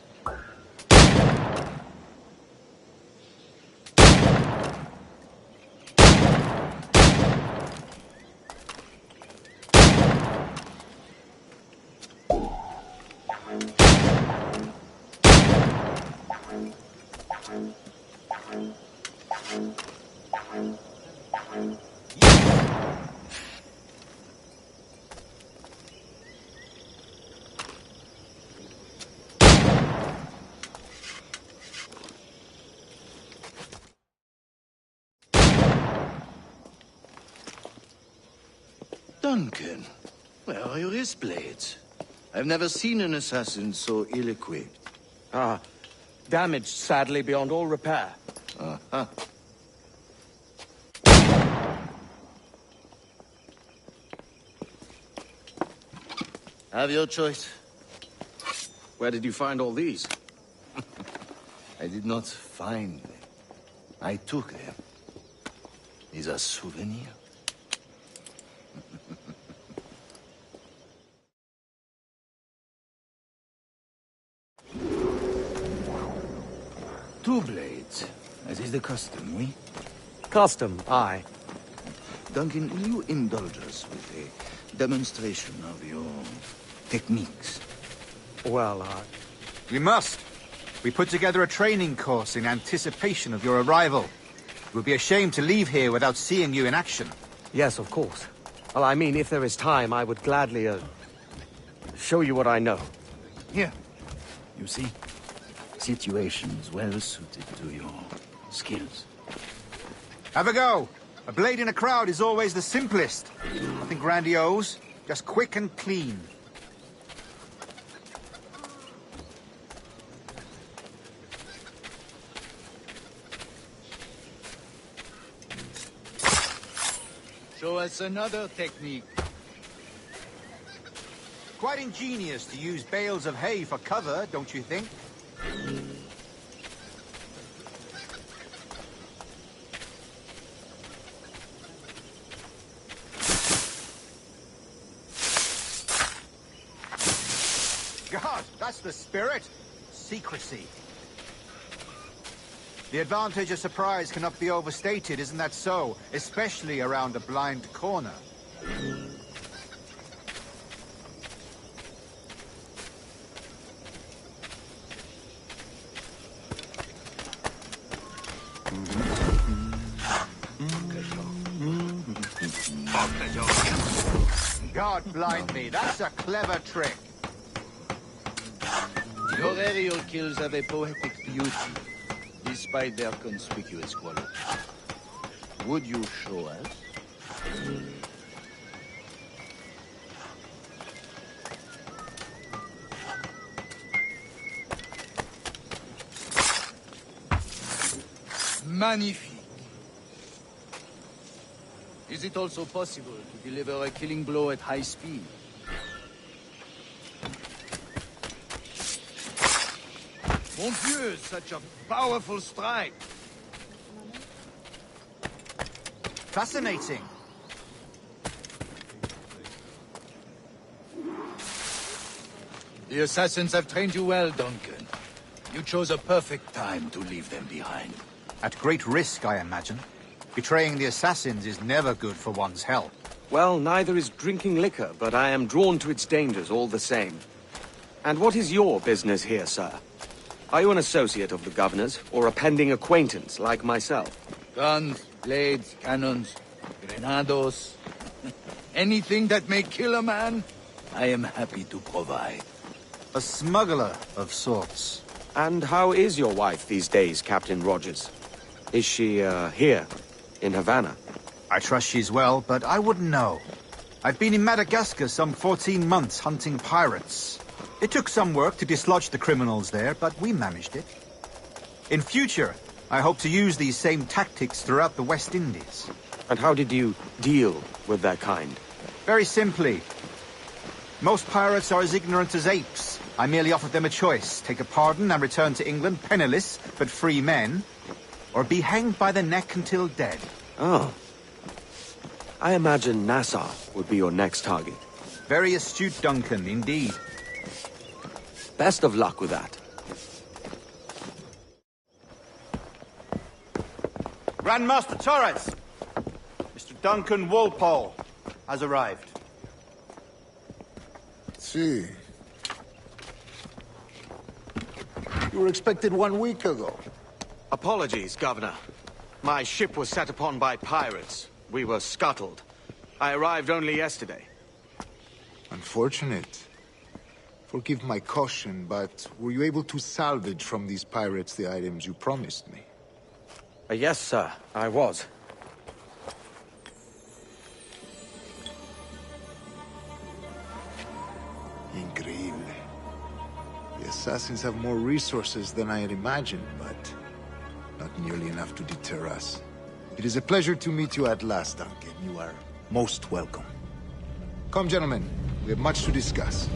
Speaker 22: Duncan, where are your wrist blades? I've never seen an assassin so ill-equipped.
Speaker 4: Ah, damaged sadly beyond all repair.
Speaker 22: Uh-huh. Have your choice.
Speaker 4: Where did you find all these?
Speaker 22: I did not find them. I took them. These are souvenirs. Two blades, as is the custom, oui?
Speaker 4: Custom, aye.
Speaker 22: Duncan, will you indulge us with a demonstration of your techniques?
Speaker 4: Well,
Speaker 23: We must. We put together a training course in anticipation of your arrival. It would be a shame to leave here without seeing you in action.
Speaker 4: Yes, of course. Well, I mean, if there is time, I would gladly, show you what I know.
Speaker 22: Here. You see? Situations well suited to your skills.
Speaker 23: Have a go. A blade in a crowd is always the simplest. Nothing grandiose, just quick and clean.
Speaker 22: Show us another technique.
Speaker 23: Quite ingenious to use bales of hay for cover, don't you think? God, that's the spirit. Secrecy. The advantage of surprise cannot be overstated, isn't that so? Especially around a blind corner. God blind me, that's a clever trick.
Speaker 22: Your aerial kills have a poetic beauty, despite their conspicuous quality. Would you show us? Magnifique. Is it also possible to deliver a killing blow at high speed? Mon Dieu, such a powerful strike!
Speaker 23: Fascinating.
Speaker 22: The assassins have trained you well, Duncan. You chose a perfect time to leave them behind.
Speaker 23: At great risk, I imagine. Betraying the assassins is never good for one's health.
Speaker 4: Well, neither is drinking liquor, but I am drawn to its dangers all the same. And what is your business here, sir? Are you an associate of the governor's, or a pending acquaintance like myself?
Speaker 22: Guns, blades, cannons, grenados. Anything that may kill a man, I am happy to provide.
Speaker 23: A smuggler of sorts.
Speaker 4: And how is your wife these days, Captain Rogers? Is she, here, in Havana?
Speaker 23: I trust she's well, but I wouldn't know. I've been in Madagascar some 14 months hunting pirates. It took some work to dislodge the criminals there, but we managed it. In future, I hope to use these same tactics throughout the West Indies.
Speaker 4: And how did you deal with their kind?
Speaker 23: Very simply. Most pirates are as ignorant as apes. I merely offered them a choice. Take a pardon and return to England penniless, but free men. Or be hanged by the neck until dead.
Speaker 4: Oh. I imagine Nassau would be your next target.
Speaker 23: Very astute, Duncan, indeed.
Speaker 4: Best of luck with that.
Speaker 23: Grandmaster Torres! Mr. Duncan Walpole has arrived.
Speaker 3: See. You were expected 1 week ago.
Speaker 4: Apologies, Governor. My ship was set upon by pirates. We were scuttled. I arrived only yesterday.
Speaker 3: Unfortunate. Forgive my caution, but were you able to salvage from these pirates the items you promised me?
Speaker 4: Yes, sir, I was.
Speaker 3: Increíble. The assassins have more resources than I had imagined, but not nearly enough to deter us. It is a pleasure to meet you at last, Duncan. You are most welcome. Come, gentlemen. We have much to discuss.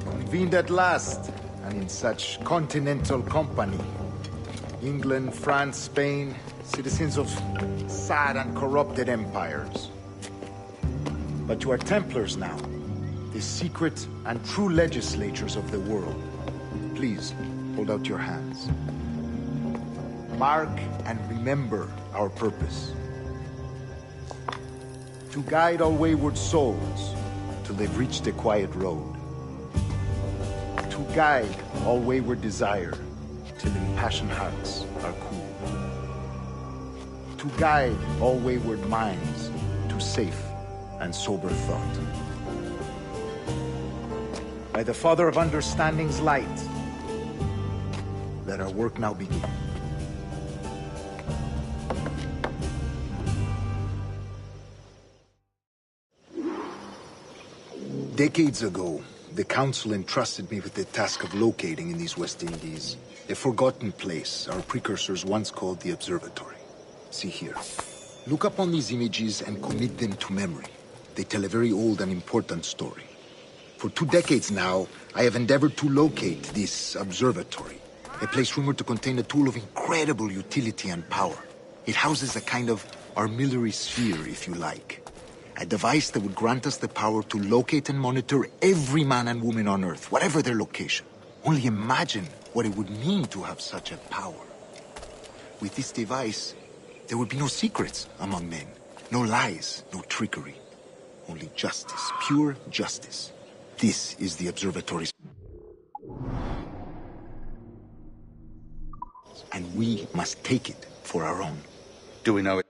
Speaker 3: Convened at last, and in such continental company. England, France, Spain, citizens of sad and corrupted empires. But you are Templars now, the secret and true legislators of the world. Please, hold out your hands. Mark and remember our purpose. To guide all wayward souls till they've reached the quiet road. To guide all wayward desire till impassioned hearts are cool. To guide all wayward minds to safe and sober thought. By the Father of Understanding's light, let our work now begin. Decades ago, the Council entrusted me with the task of locating in these West Indies a forgotten place our precursors once called the Observatory. See here. Look upon these images and commit them to memory. They tell a very old and important story. For 2 decades now, I have endeavored to locate this observatory, a place rumored to contain a tool of incredible utility and power. It houses a kind of armillary sphere, if you like. A device that would grant us the power to locate and monitor every man and woman on Earth, whatever their location. Only imagine what it would mean to have such a power. With this device, there would be no secrets among men, no lies, no trickery. Only justice, pure justice. This is the observatory's... And we must take it for our own.
Speaker 1: Do we know it?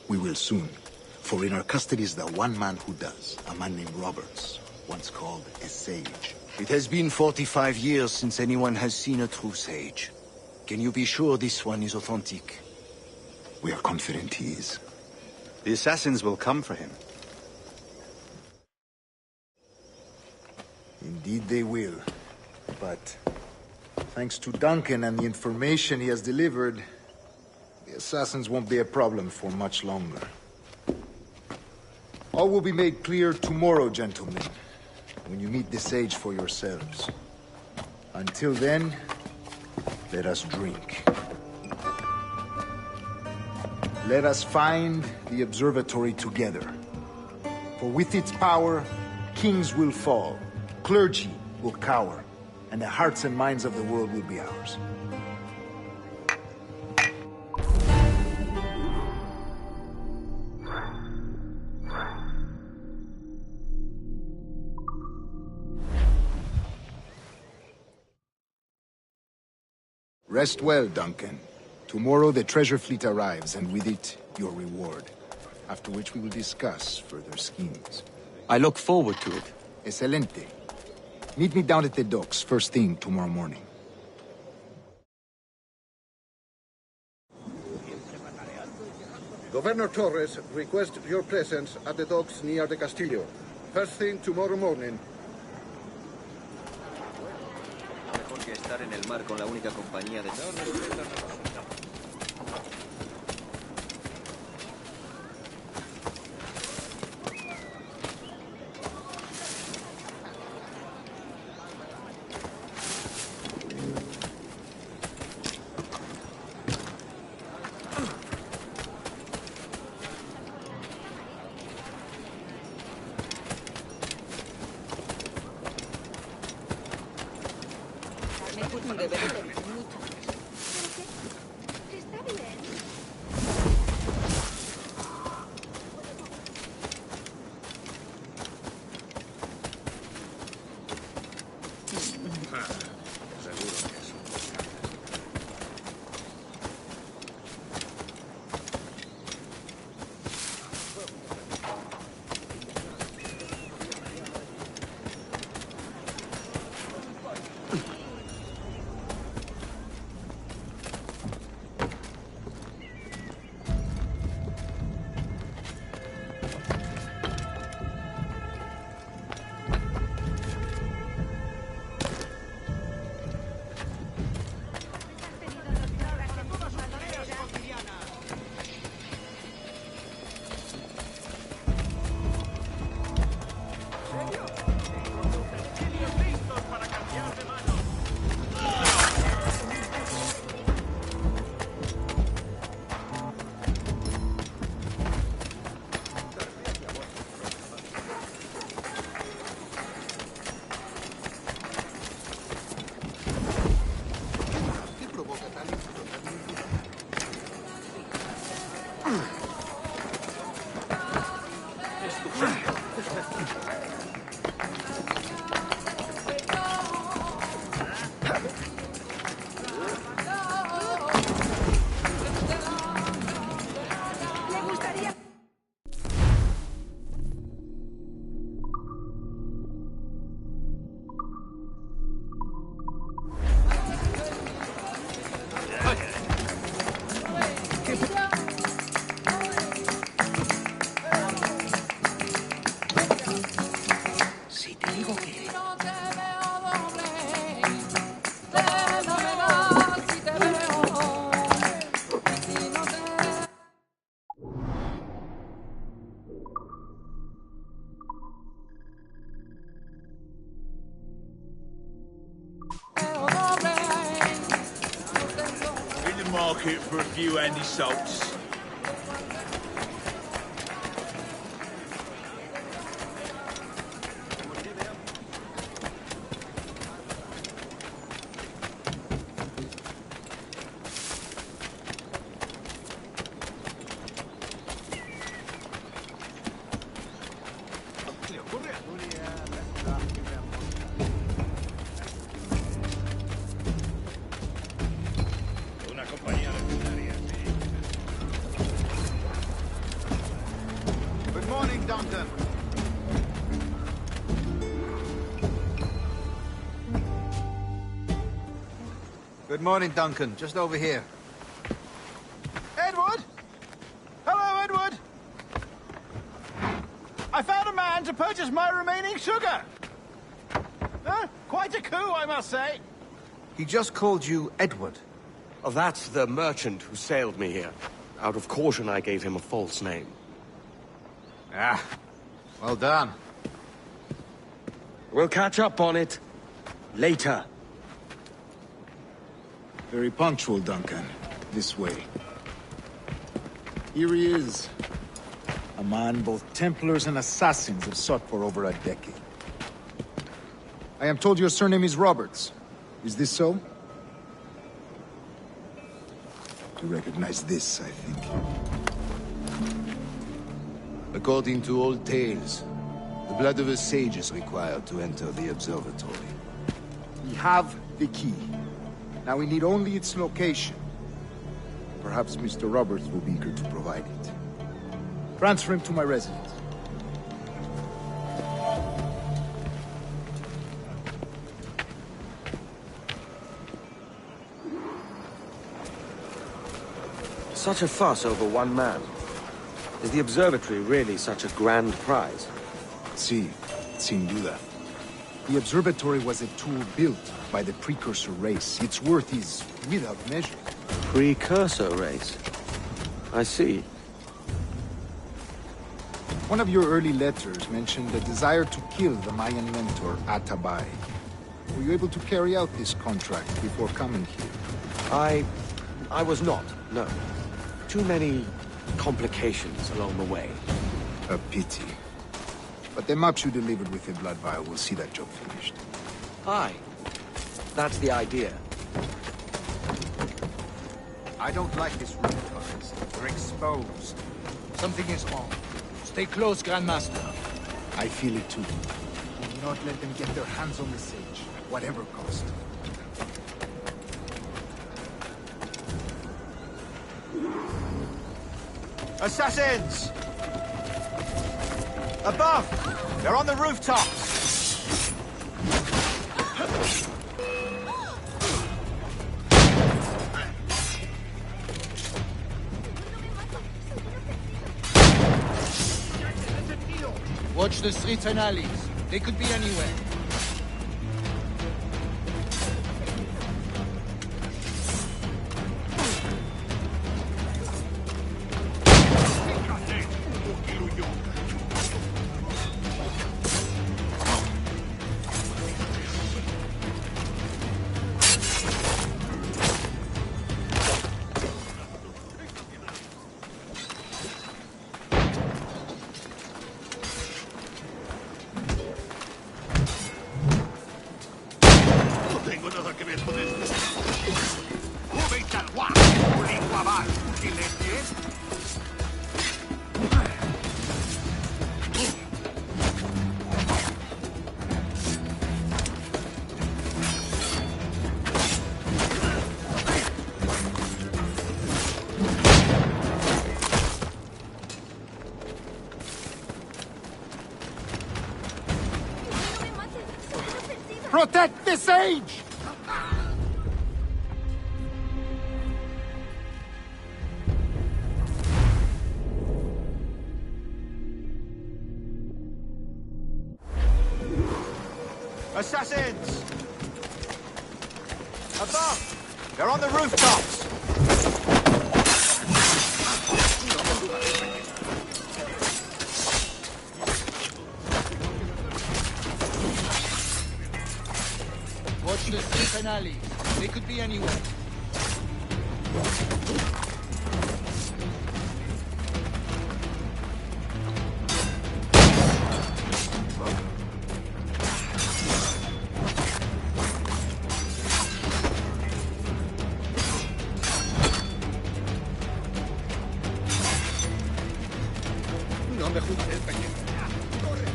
Speaker 3: We will soon, for in our custody is the one man who does, a man named Roberts, once called a sage.
Speaker 22: It has been 45 years since anyone has seen a true sage. Can you be sure this one is authentic?
Speaker 3: We are confident he is.
Speaker 1: The assassins will come for him.
Speaker 3: Indeed they will. But thanks to Duncan and the information he has delivered, the assassins won't be a problem for much longer. All will be made clear tomorrow, gentlemen, when you meet the sage for yourselves. Until then, let us drink. Let us find the observatory together. For with its power, kings will fall, clergy will cower, and the hearts and minds of the world will be ours. Rest well, Duncan. Tomorrow the treasure fleet arrives, and with it, your reward. After which we will discuss further schemes.
Speaker 4: I look forward to it.
Speaker 3: Excelente. Meet me down at the docks first thing tomorrow morning.
Speaker 21: Governor Torres requests your presence at the docks near the Castillo. First thing tomorrow morning.
Speaker 19: Mejor que estar en el mar con la única compañía de...
Speaker 2: Si te digo que...
Speaker 7: In the market for a few handy salts. Una compañía legendaria, sí.
Speaker 23: Good morning, Duncan. Good morning, Duncan. Just over here.
Speaker 8: Edward? Hello, Edward! I found a man to purchase my remaining sugar! Quite a coup, I must say.
Speaker 23: He just called you Edward.
Speaker 4: Oh, that's the merchant who sailed me here. Out of caution, I gave him a false name.
Speaker 23: Ah, well done.
Speaker 4: We'll catch up on it later.
Speaker 3: Very punctual, Duncan. This way. Here he is. A man both Templars and Assassins have sought for over a decade. I am told your surname is Roberts. Is this so? You recognize this, I think.
Speaker 22: According to old tales, the blood of a sage is required to enter the observatory.
Speaker 3: We have the key. Now we need only its location. Perhaps Mr. Roberts will be eager to provide it. Transfer him to my residence.
Speaker 4: Such a fuss over one man. Is the observatory really such a grand prize?
Speaker 3: Sí, sin duda. The observatory was a tool built by the precursor race. Its worth is without measure.
Speaker 4: Precursor race? I see.
Speaker 3: One of your early letters mentioned the desire to kill the Mayan mentor, Atabay. Were you able to carry out this contract before coming here?
Speaker 4: I was not, no. Too many complications along the way.
Speaker 3: A pity. But the maps you delivered with the blood vial will see that job finished.
Speaker 4: Aye. That's the idea.
Speaker 23: I don't like this room, guys. We're exposed.
Speaker 21: Something is wrong. Stay close, Grandmaster.
Speaker 3: I feel it too. Do not let them get their hands on the sage, at whatever cost.
Speaker 23: Assassins! Above! They're on the rooftops!
Speaker 21: Watch the streets and alleys. They could be anywhere.
Speaker 3: Protect the sage!
Speaker 23: assassins! Above! They're on the rooftops!
Speaker 21: Watch the streets and alleys. They could be anywhere.
Speaker 16: No me juzgues, pequeño. ¡Corre!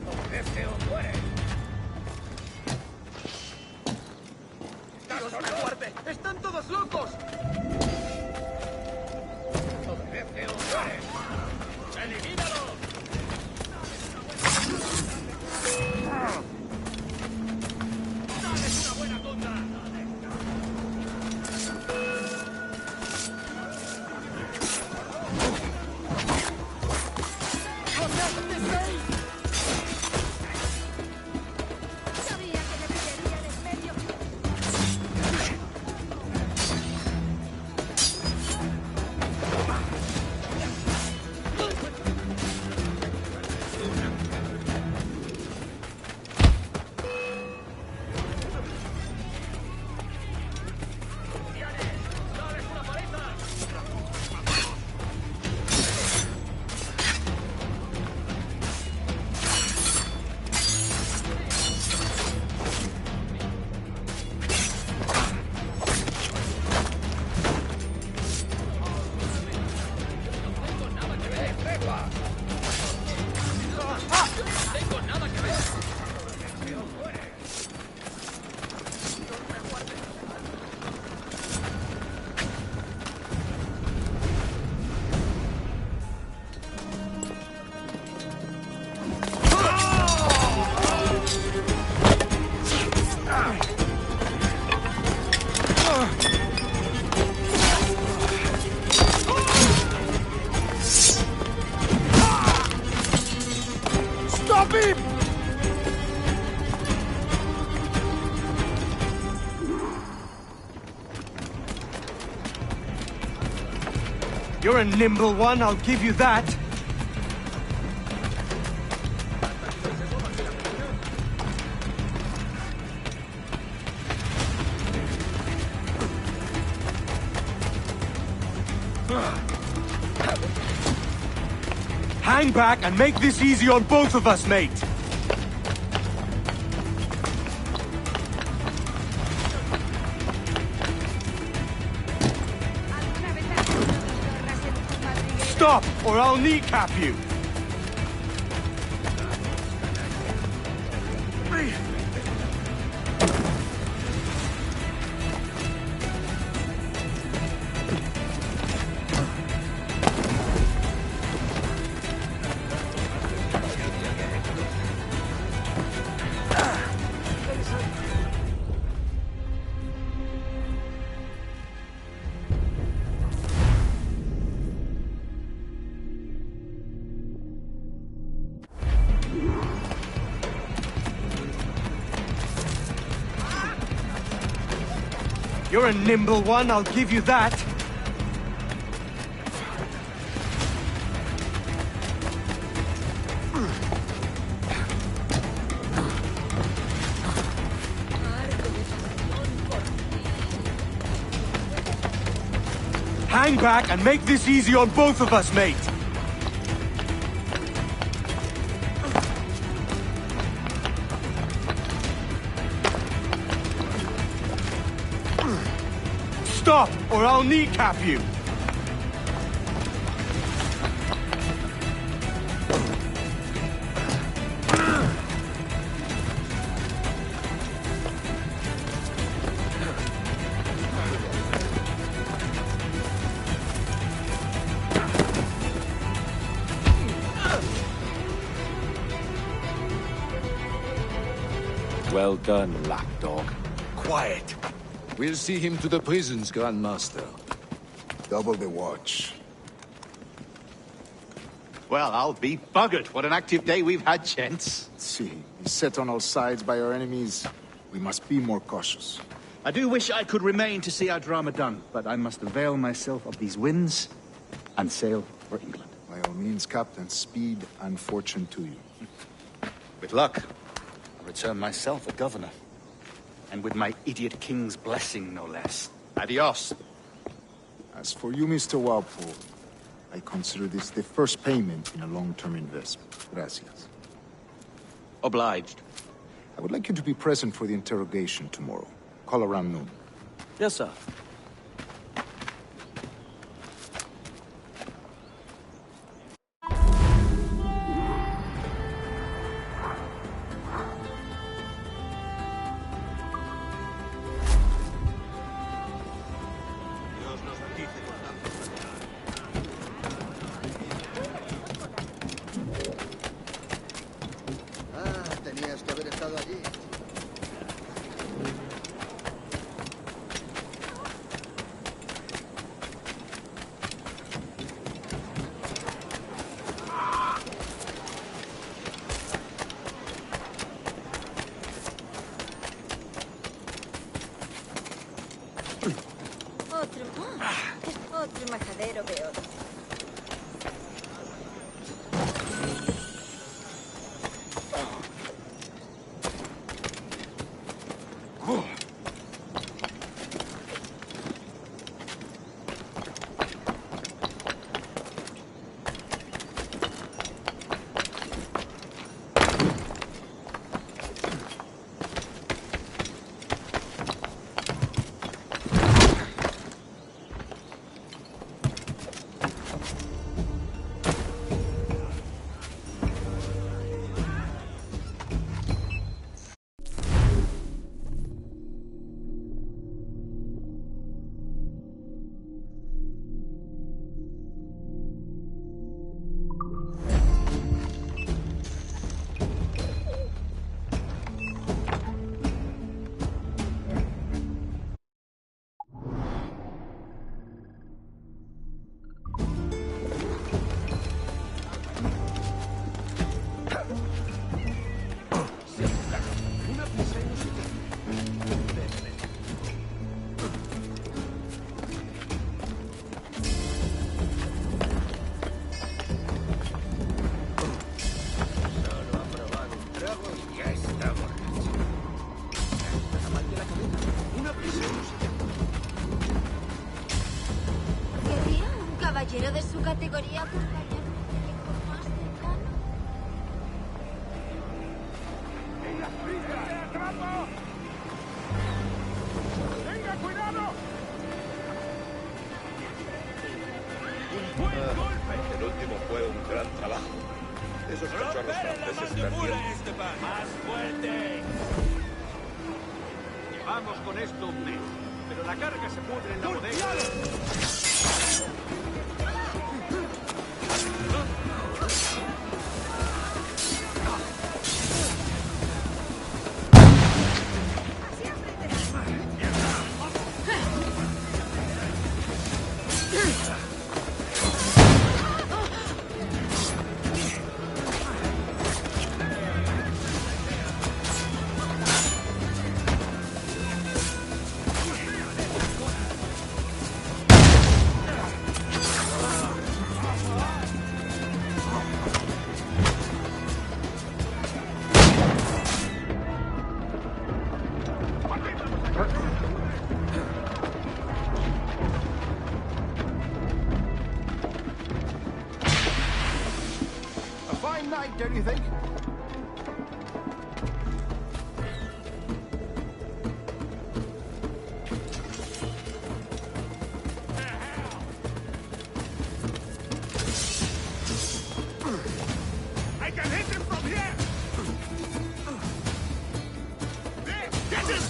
Speaker 6: ¡Obedece o muere!
Speaker 19: ¡Dios me guarde! ¡Están todos locos!
Speaker 6: ¡Obedece o muere! ¡Elimínalo! ¡Dales una buena tunda!
Speaker 15: Sabía que le pillaría en medio.
Speaker 6: ¡Dales una paliza! ¡Tengo nada que ver!
Speaker 23: Stop him!
Speaker 4: You're a nimble one, I'll give you that. Hang back and make this easy on both of us, mate. Stop, or I'll kneecap you. You're a nimble one, I'll give you that. Hang back and make this easy on both of us, mate. Stop, or I'll kneecap you.
Speaker 10: Well done, lapdog.
Speaker 21: quiet. We'll see him to the prisons, Grandmaster.
Speaker 3: Double the watch.
Speaker 1: Well, I'll be buggered. What an active day we've had, gents.
Speaker 3: See, beset on all sides by our enemies. We must be more cautious.
Speaker 1: I do wish I could remain to see our drama done, but I must avail myself of these winds and sail for England.
Speaker 3: By all means, Captain, speed and fortune to you.
Speaker 1: With luck, I'll return myself a governor. And with my idiot king's blessing, no less. Adios.
Speaker 3: As for you, Mr. Walpole, I consider this the first payment in a long-term investment. Gracias.
Speaker 4: Obliged.
Speaker 3: I would like you to be present for the interrogation tomorrow. Call around noon.
Speaker 4: Yes, sir.
Speaker 21: Tenías que haber estado allí.
Speaker 15: Otro majadero peor.
Speaker 20: Caballero de su categoría buscaría un efecto más cercano.
Speaker 6: ¡Venga, cuidado!
Speaker 16: El último fue un gran trabajo. Esos cachorros franceses están bien.
Speaker 18: ¡Más fuerte! Llevamos con esto un mes, pero la carga se pudre en la bodega.
Speaker 8: Don't you think?
Speaker 6: I can hit him from here! There! Get him!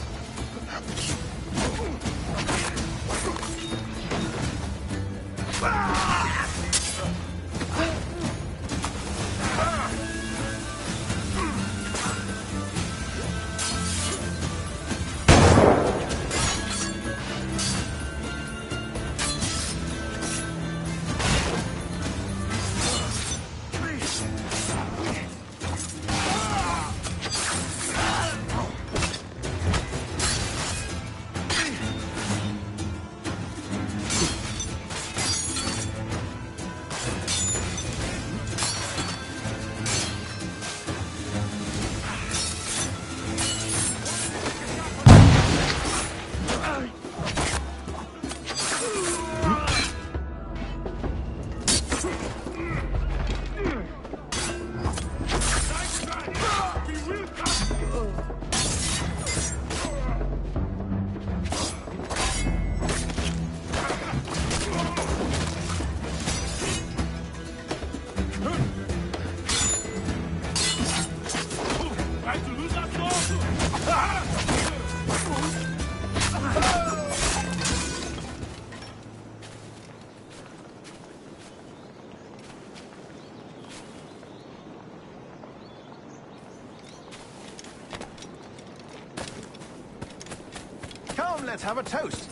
Speaker 8: let's have a toast.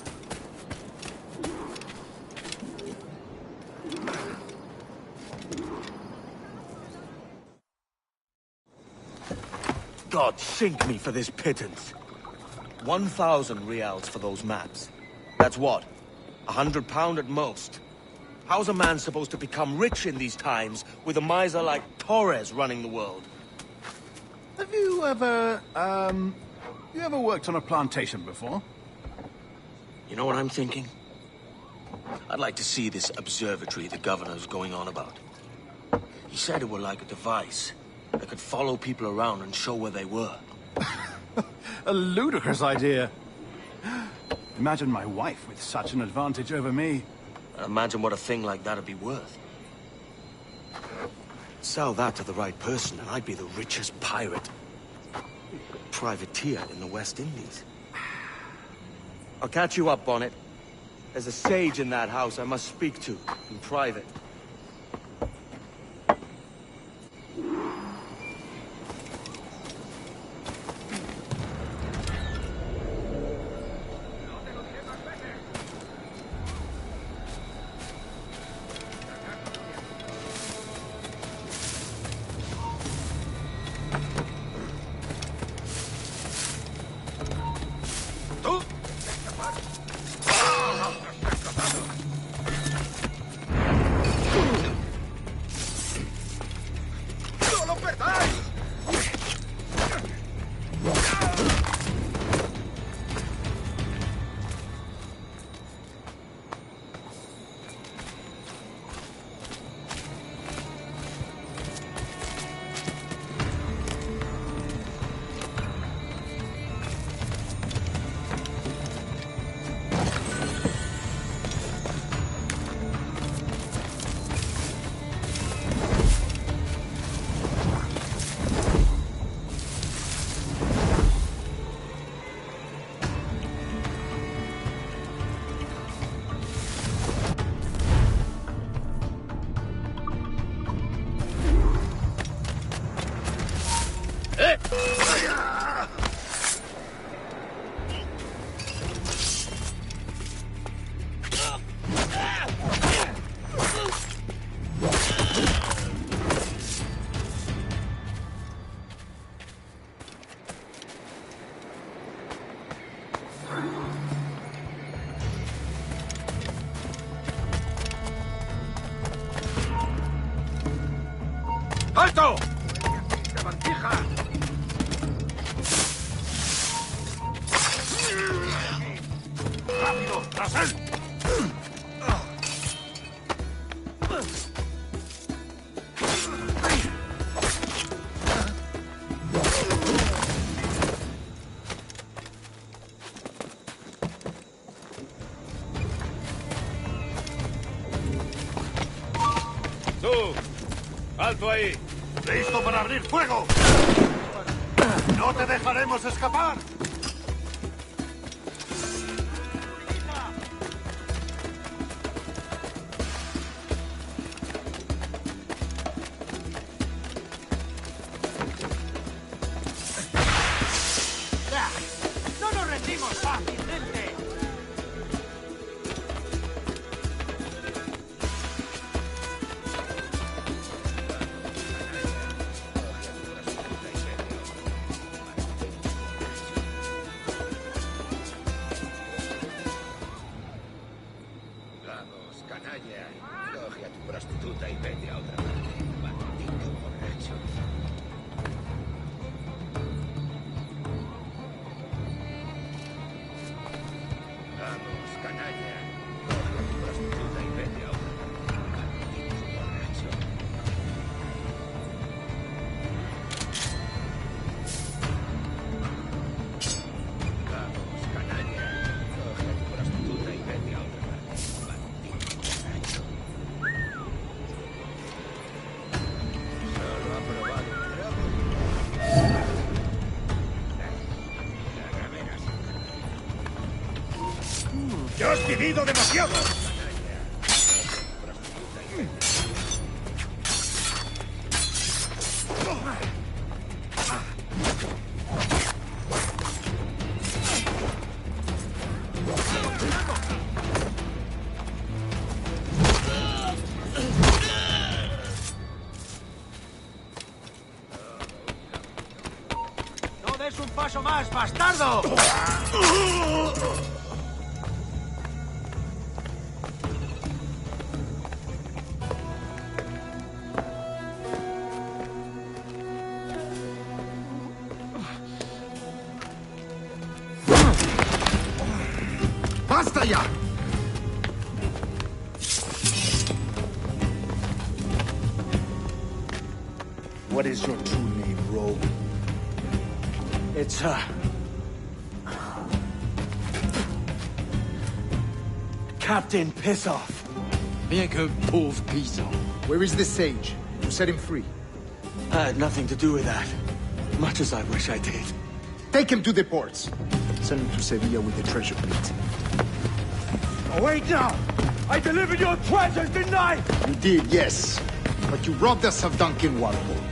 Speaker 4: God sink me for this pittance. 1,000 reals for those maps. That's what? £100 at most. How's a man supposed to become rich in these times with a miser like Torres running the world?
Speaker 8: Have you ever, worked on a plantation before?
Speaker 4: You know what I'm thinking? I'd like to see this observatory the governor's going on about. He said it were like a device that could follow people around and show where they were.
Speaker 8: A ludicrous idea. Imagine my wife with such an advantage over me.
Speaker 4: Imagine what a thing like that'd be worth. Sell that to the right person and I'd be the richest pirate. Privateer in the West Indies. I'll catch you up, Bonnet. There's a sage in that house I must speak to, in private.
Speaker 6: ¡Alto! ¡Sabandija! ¡Rápido! ¡Tras él!
Speaker 7: ¡Tú! ¡Alto ahí!
Speaker 6: ¡Listo para abrir fuego! ¡No te dejaremos escapar!
Speaker 9: ¡No nos rendimos fácilmente!
Speaker 16: Vamos, canalla. Coge a tu prostituta y vete a otra parte. Maldito borracho. Vamos, canalla. Coge a tu prostituta y vete a otra parte. Maldito borracho. Vamos, canalla. Coge a tu prostituta y vete a otra parte. Maldito borracho. Solo ha probado un trago.
Speaker 6: ¡Ya has vivido demasiado!
Speaker 9: más, bastardo!
Speaker 3: ¡Basta ya! What is your true name, rogue?
Speaker 4: It's, Captain Pissoff.
Speaker 22: Bien que pauvre paysan.
Speaker 3: Where is the sage? You set him free.
Speaker 4: I had nothing to do with that. Much as I wish I did.
Speaker 3: Take him to the ports. Send him to Sevilla with the treasure plate.
Speaker 9: Oh, wait now! I delivered your treasures, didn't I?
Speaker 3: You did, yes. But you robbed us of Duncan Walpole.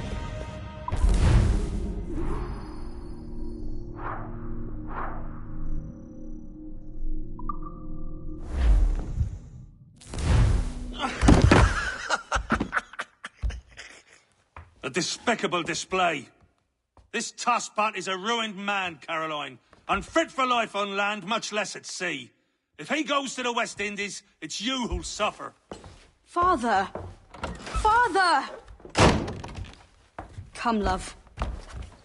Speaker 6: A despicable display. This Tosspot is a ruined man, Caroline. Unfit for life on land, much less at sea. If he goes to the West Indies, it's you who'll suffer.
Speaker 10: Father! Father! Come, love.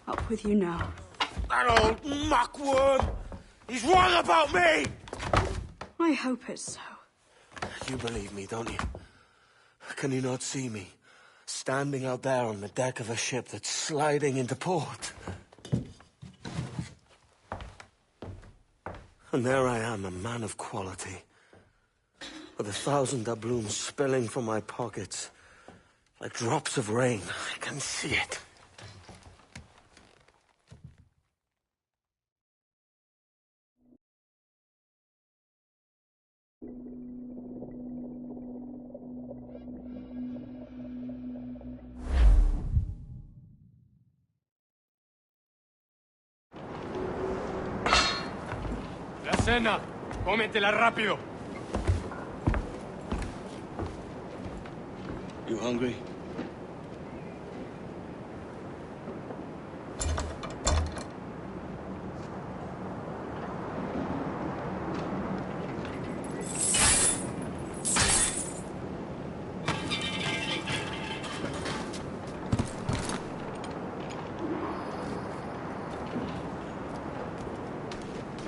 Speaker 10: Up with you now.
Speaker 9: That old muckworm! He's wrong about me!
Speaker 10: I hope it's so.
Speaker 4: You believe me, don't you? Can you not see me? Standing out there on the deck of a ship that's sliding into port. And there I am, a man of quality. With 1,000 doubloons spilling from my pockets. Like drops of rain. I can see it.
Speaker 18: La cena. Cómetela rápido.
Speaker 4: You hungry?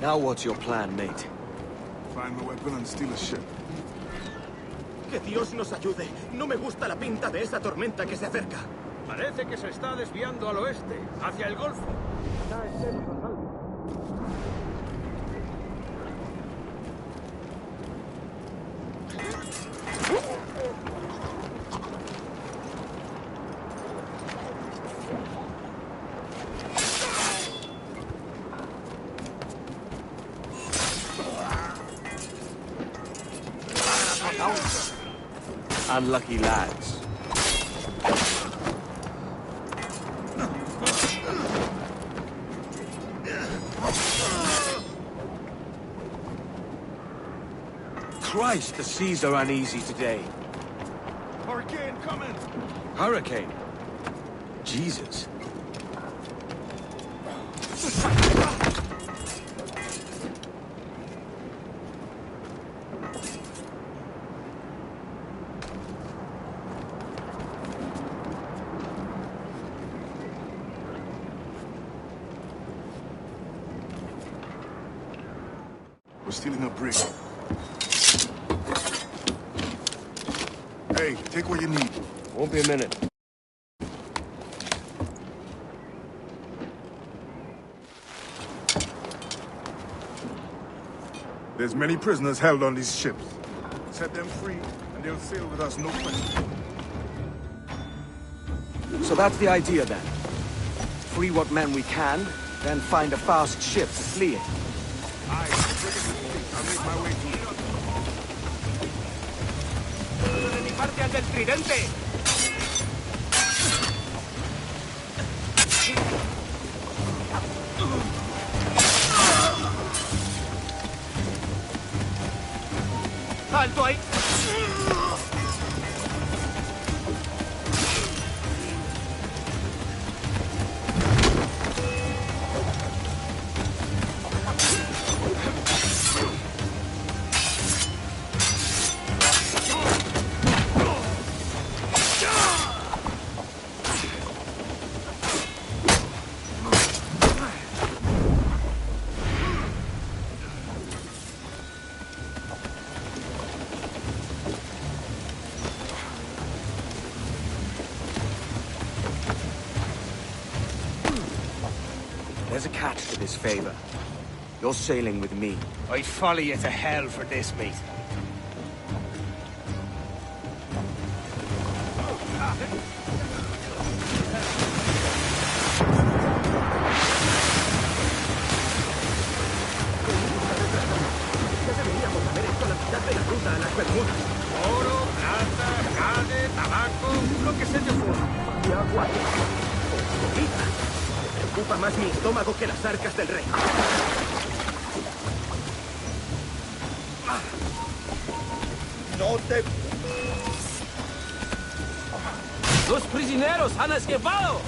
Speaker 4: Now what's your plan, mate?
Speaker 11: Find the weapon and steal a ship.
Speaker 19: Que Dios nos ayude. No me gusta la pinta de esa tormenta que se acerca.
Speaker 18: Parece que se está desviando al oeste, hacia el Golfo.
Speaker 4: Unlucky lads. Christ, the seas are uneasy today.
Speaker 11: Hurricane coming!
Speaker 4: Hurricane? Jesus.
Speaker 11: We're stealing a brig. Hey, take what you need.
Speaker 4: Won't be a minute.
Speaker 11: There's many prisoners held on these ships. Set them free, and they'll sail with us, no question.
Speaker 4: So that's the idea, then. Free what men we can, then find a fast ship to flee it.
Speaker 11: Aye, bring it to me. I'll make my way to it.
Speaker 19: De mi parte al del tridente. ¡Alto ahí!
Speaker 4: There's a catch to this favor. You're sailing with me.
Speaker 9: I'd follow you to hell for this, mate.
Speaker 16: Oro, plata, jade, tabaco, lo que se te ocurra.
Speaker 19: Y agua. Comida. Me preocupa más mi estómago que las arcas del rey.
Speaker 16: No te...
Speaker 19: ¡Los prisioneros han escapado!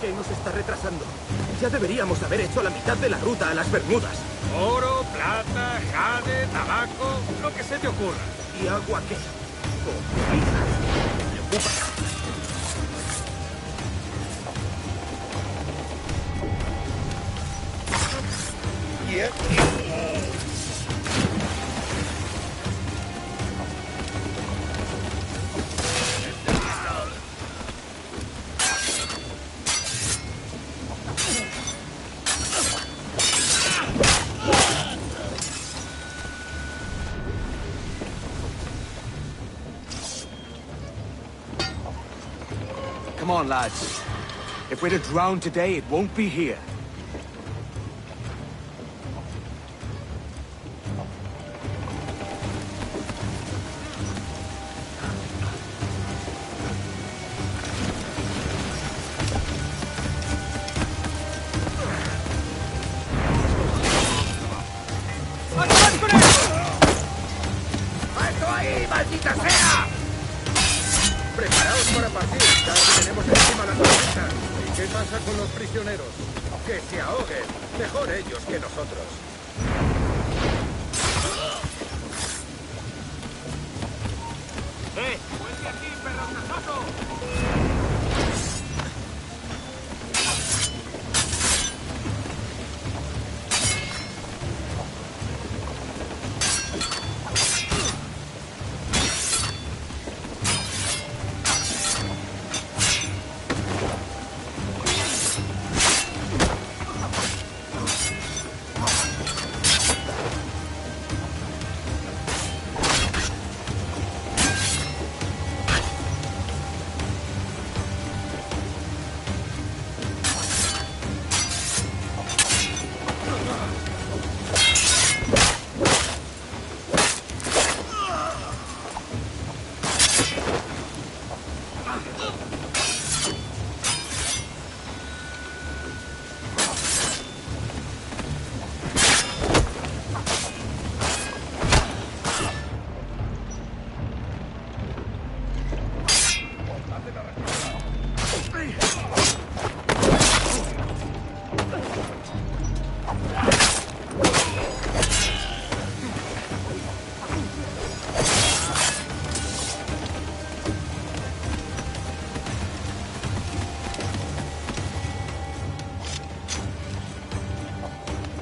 Speaker 19: ¿Qué nos está retrasando? Ya deberíamos haber hecho la mitad de la ruta a las Bermudas.
Speaker 16: Oro, plata, jade, tabaco, lo que se te ocurra.
Speaker 19: ¿Y agua qué? Comida. Me preocupa.
Speaker 4: Come on, lads. If we're to drown today, it won't be here.
Speaker 16: ¡Alto ahí, maldita sea! Preparaos para partir, ya que tenemos encima la tormenta. ¿Y qué pasa con los prisioneros? Que se ahoguen. Mejor ellos que nosotros.
Speaker 9: ¡Vuelve aquí, perro cazazo!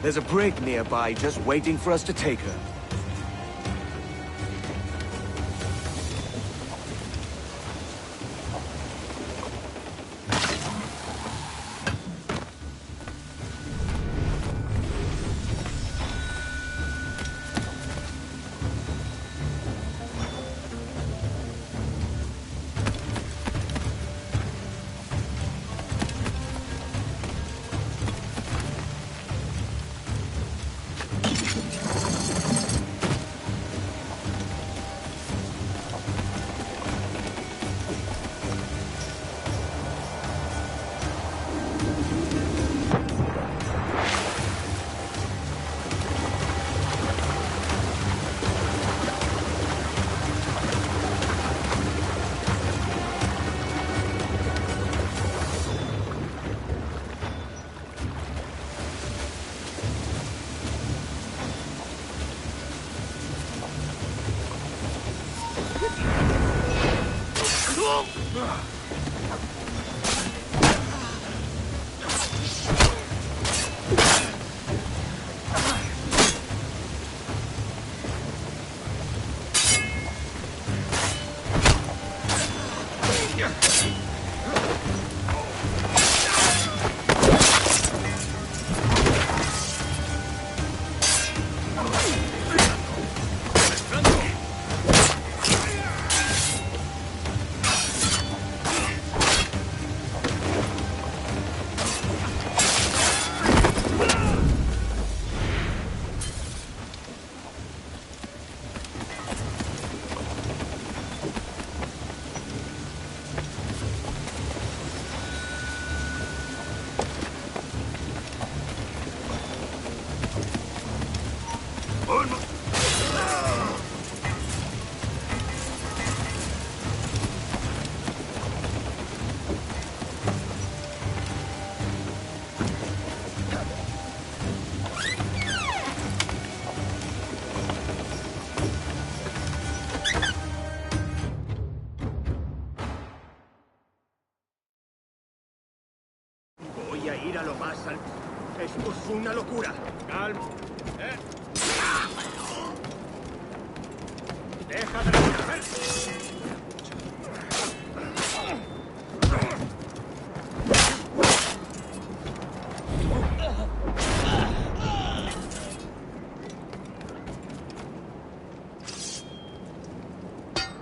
Speaker 4: There's a brig nearby just waiting for us to take her.
Speaker 16: Voy a ir a lo más alto. Esto es una locura. Calma. Deja de retroceder.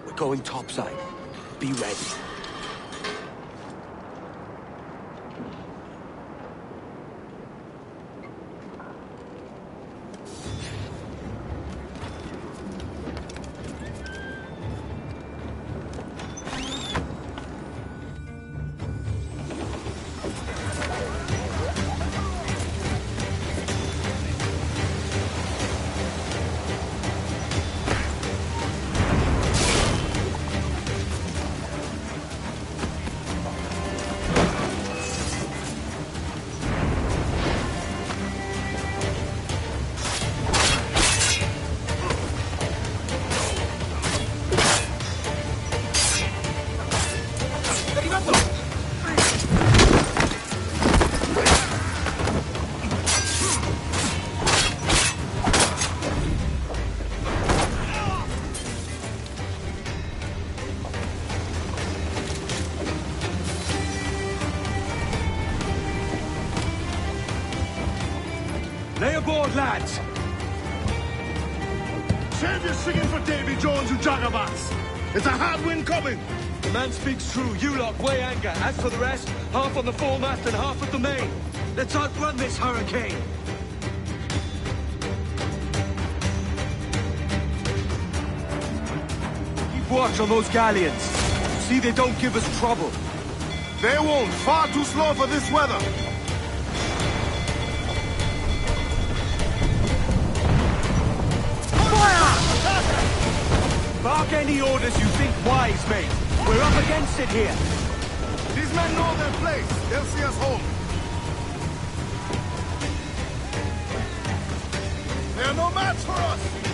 Speaker 4: We're going topside. Be ready.
Speaker 9: Lay aboard, lads!
Speaker 11: Save your singing for Davy Jones, you jagabats! It's a hard wind coming!
Speaker 9: The man speaks true. You lot weigh anchor. As for the rest, half on the foremast and half at the main. Let's outrun this hurricane! Keep watch on those galleons. See they don't give us trouble.
Speaker 11: They won't. Far too slow for this weather.
Speaker 9: Bark any orders you think wise, mate. We're up against it here.
Speaker 11: These men know their place. They'll see us home. They're no match for us.